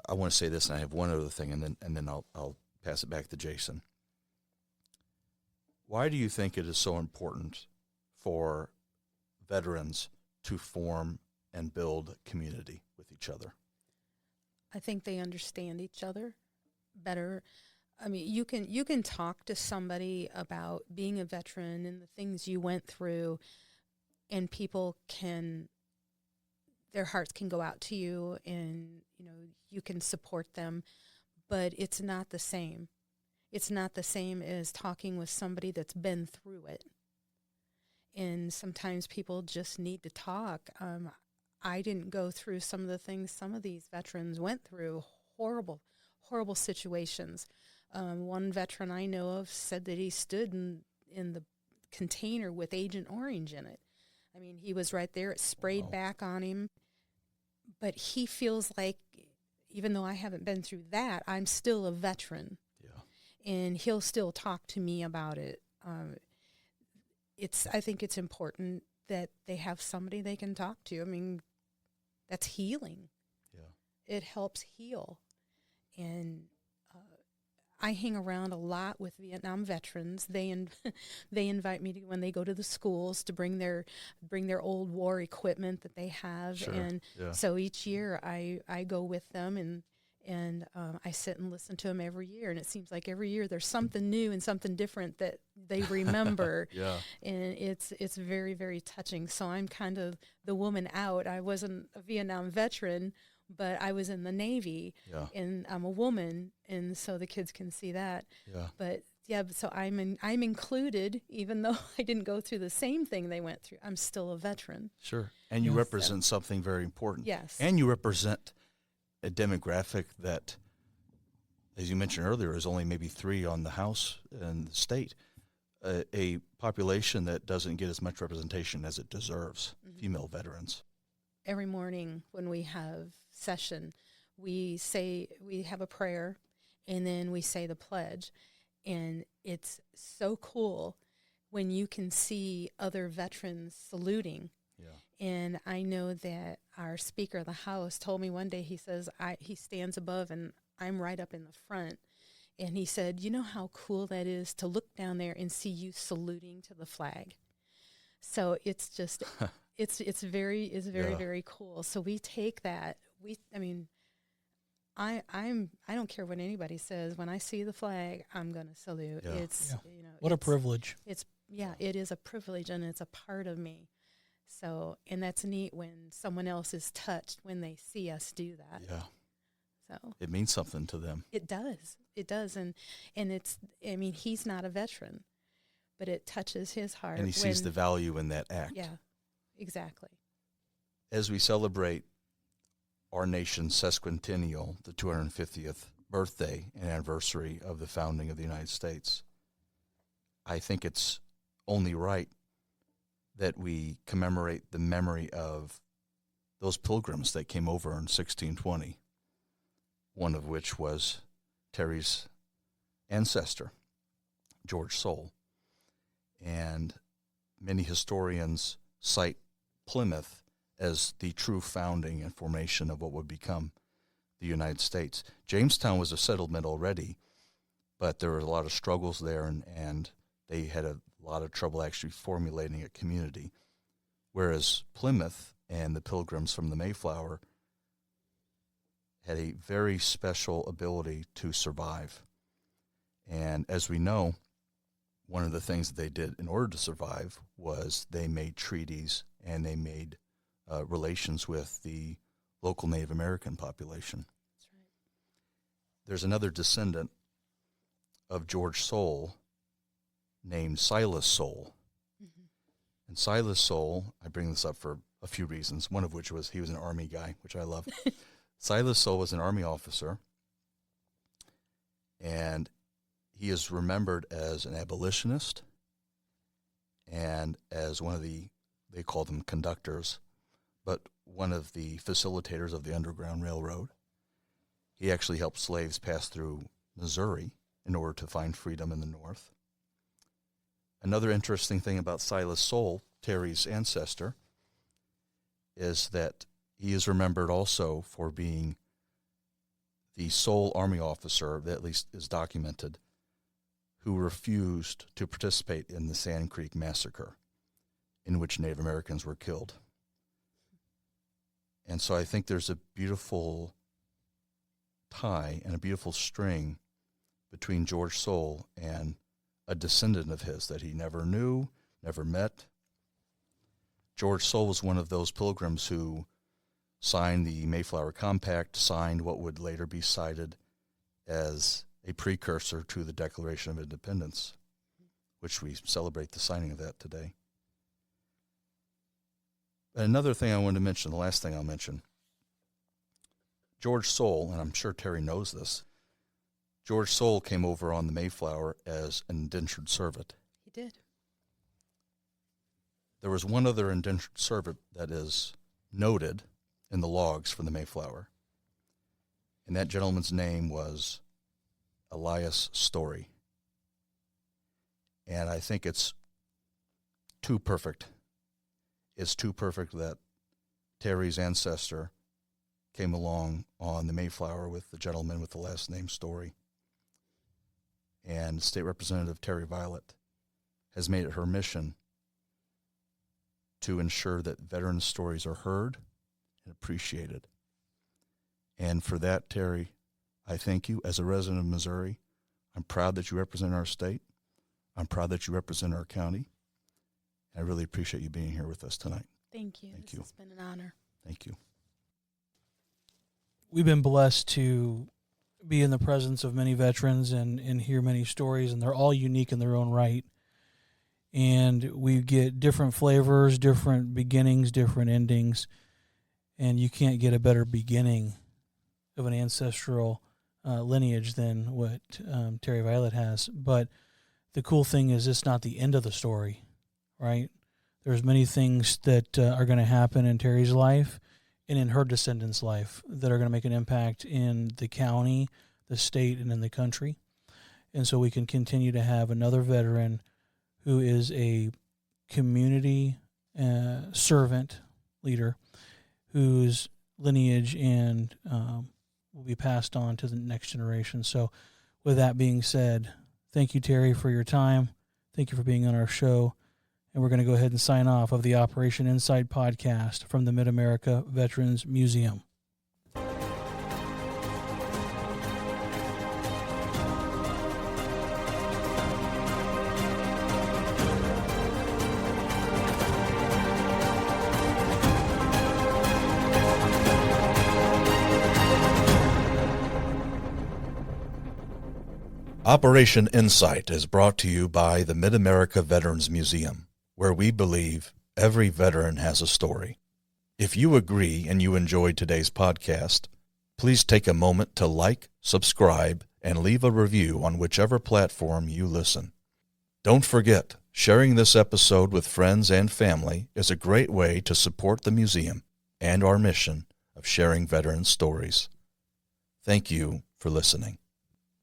I want to say this, and I have one other thing, and then I'll pass it back to Jason. Why do you think it is so important for veterans to form and build community with each other? I think they understand each other better. I mean, you can talk to somebody about being a veteran and the things you went through, and people their hearts can go out to you, and you can support them, but it's not the same. It's not the same as talking with somebody that's been through it. And sometimes people just need to talk. I didn't go through some of the things some of these veterans went through, horrible, horrible situations. One veteran I know of said that he stood in the container with Agent Orange in it. I mean, he was right there. It sprayed back on him. But he feels like, even though I haven't been through that, I'm still a veteran. Yeah. And he'll still talk to me about it. I think it's important that they have somebody they can talk to. I mean, that's healing. Yeah. It helps heal. And I hang around a lot with Vietnam veterans. They invite me to, when they go to the schools, to bring their old war equipment that they have. Sure. And so each year I go with them, and I sit and listen to them every year. And it seems like every year there's something new and something different that they remember. Yeah. And it's very, very touching. So I'm kind of the woman out. I wasn't a Vietnam veteran, but I was in the Navy, and I'm a woman, and so the kids can see that. Yeah. But Yeah, so I'm included, even though I didn't go through the same thing they went through. I'm still a veteran. Sure. And you Yeah. represent something very important. Yes. And you represent a demographic that, as you mentioned earlier, is only maybe 3 on the House and the state. A population that doesn't get as much representation as it deserves, female veterans. Every morning when we have session, we have a prayer, and then we say the pledge. And it's so cool when you can see other veterans saluting. Yeah. And I know that our Speaker of the House told me one day, he says, he stands above and I'm right up in the front. And he said, you know how cool that is to look down there and see you saluting to the flag. So it's just, it's very, very cool. So we take that. I don't care what anybody says. When I see the flag, I'm going to salute. Yeah. It's, What a privilege. It is a privilege, and it's a part of me. So, and that's neat when someone else is touched when they see us do that. Yeah. So it means something to them. It does. And it's, he's not a veteran, but it touches his heart. And he sees the value in that act. Yeah, exactly. As we celebrate our nation's sesquicentennial, the 250th birthday and anniversary of the founding of the United States, I think it's only right that we commemorate the memory of those pilgrims that came over in 1620, one of which was Terri's ancestor, George Soule. And many historians cite Plymouth as the true founding and formation of what would become the United States. Jamestown was a settlement already, but there were a lot of struggles there, and they had a lot of trouble actually formulating a community, whereas Plymouth and the pilgrims from the Mayflower had a very special ability to survive. And as we know, one of the things that they did in order to survive was they made treaties and they made relations with the local Native American population. That's right. There's another descendant of George Soule named Silas Soule. Mm-hmm. And Silas Soule, I bring this up for a few reasons, one of which was he was an Army guy, which I love. Silas Soule was an Army officer, and he is remembered as an abolitionist and as one of the, they call them conductors, but one of the facilitators of the Underground Railroad. He actually helped slaves pass through Missouri in order to find freedom in the North. Another interesting thing about Silas Soule, Terri's ancestor, is that he is remembered also for being the sole Army officer, that at least is documented, who refused to participate in the Sand Creek Massacre, in which Native Americans were killed. And so I think there's a beautiful tie and a beautiful string between George Soule and a descendant of his that he never knew, never met. George Soule was one of those pilgrims who signed the Mayflower Compact, signed what would later be cited as a precursor to the Declaration of Independence, which we celebrate the signing of that today. Another thing I wanted to mention, the last thing I'll mention, George Soule, and I'm sure Terri knows this, George Soule came over on the Mayflower as an indentured servant. He did. There was one other indentured servant that is noted in the logs for the Mayflower, and that gentleman's name was Elias Story. And I think it's too perfect. It's too perfect that Terri's ancestor came along on the Mayflower with the gentleman with the last name Story. And State Representative Terri Violet has made it her mission to ensure that veteran stories are heard and appreciated. And for that, Terri, I thank you. As a resident of Missouri, I'm proud that you represent our state. I'm proud that you represent our county. I really appreciate you being here with us tonight. Thank you. Thank This you. has been an honor. Thank you. We've been blessed to be in the presence of many veterans and hear many stories, and they're all unique in their own right. And we get different flavors, different beginnings, different endings, and you can't get a better beginning of an ancestral lineage than what Terri Violet has. But the cool thing is it's not the end of the story, right? There's many things that are going to happen in Terri's life and in her descendants' life that are going to make an impact in the county, the state, and in the country. And so we can continue to have another veteran who is a community servant leader whose lineage and will be passed on to the next generation. So with that being said, thank you, Terri, for your time. Thank you for being on our show. And we're going to go ahead and sign off of the Operation Insight podcast from the Mid-America Veterans Museum. Operation Insight is brought to you by the Mid-America Veterans Museum, where we believe every veteran has a story. If you agree and you enjoyed today's podcast, please take a moment to like, subscribe, and leave a review on whichever platform you listen. Don't forget, sharing this episode with friends and family is a great way to support the museum and our mission of sharing veteran stories. Thank you for listening.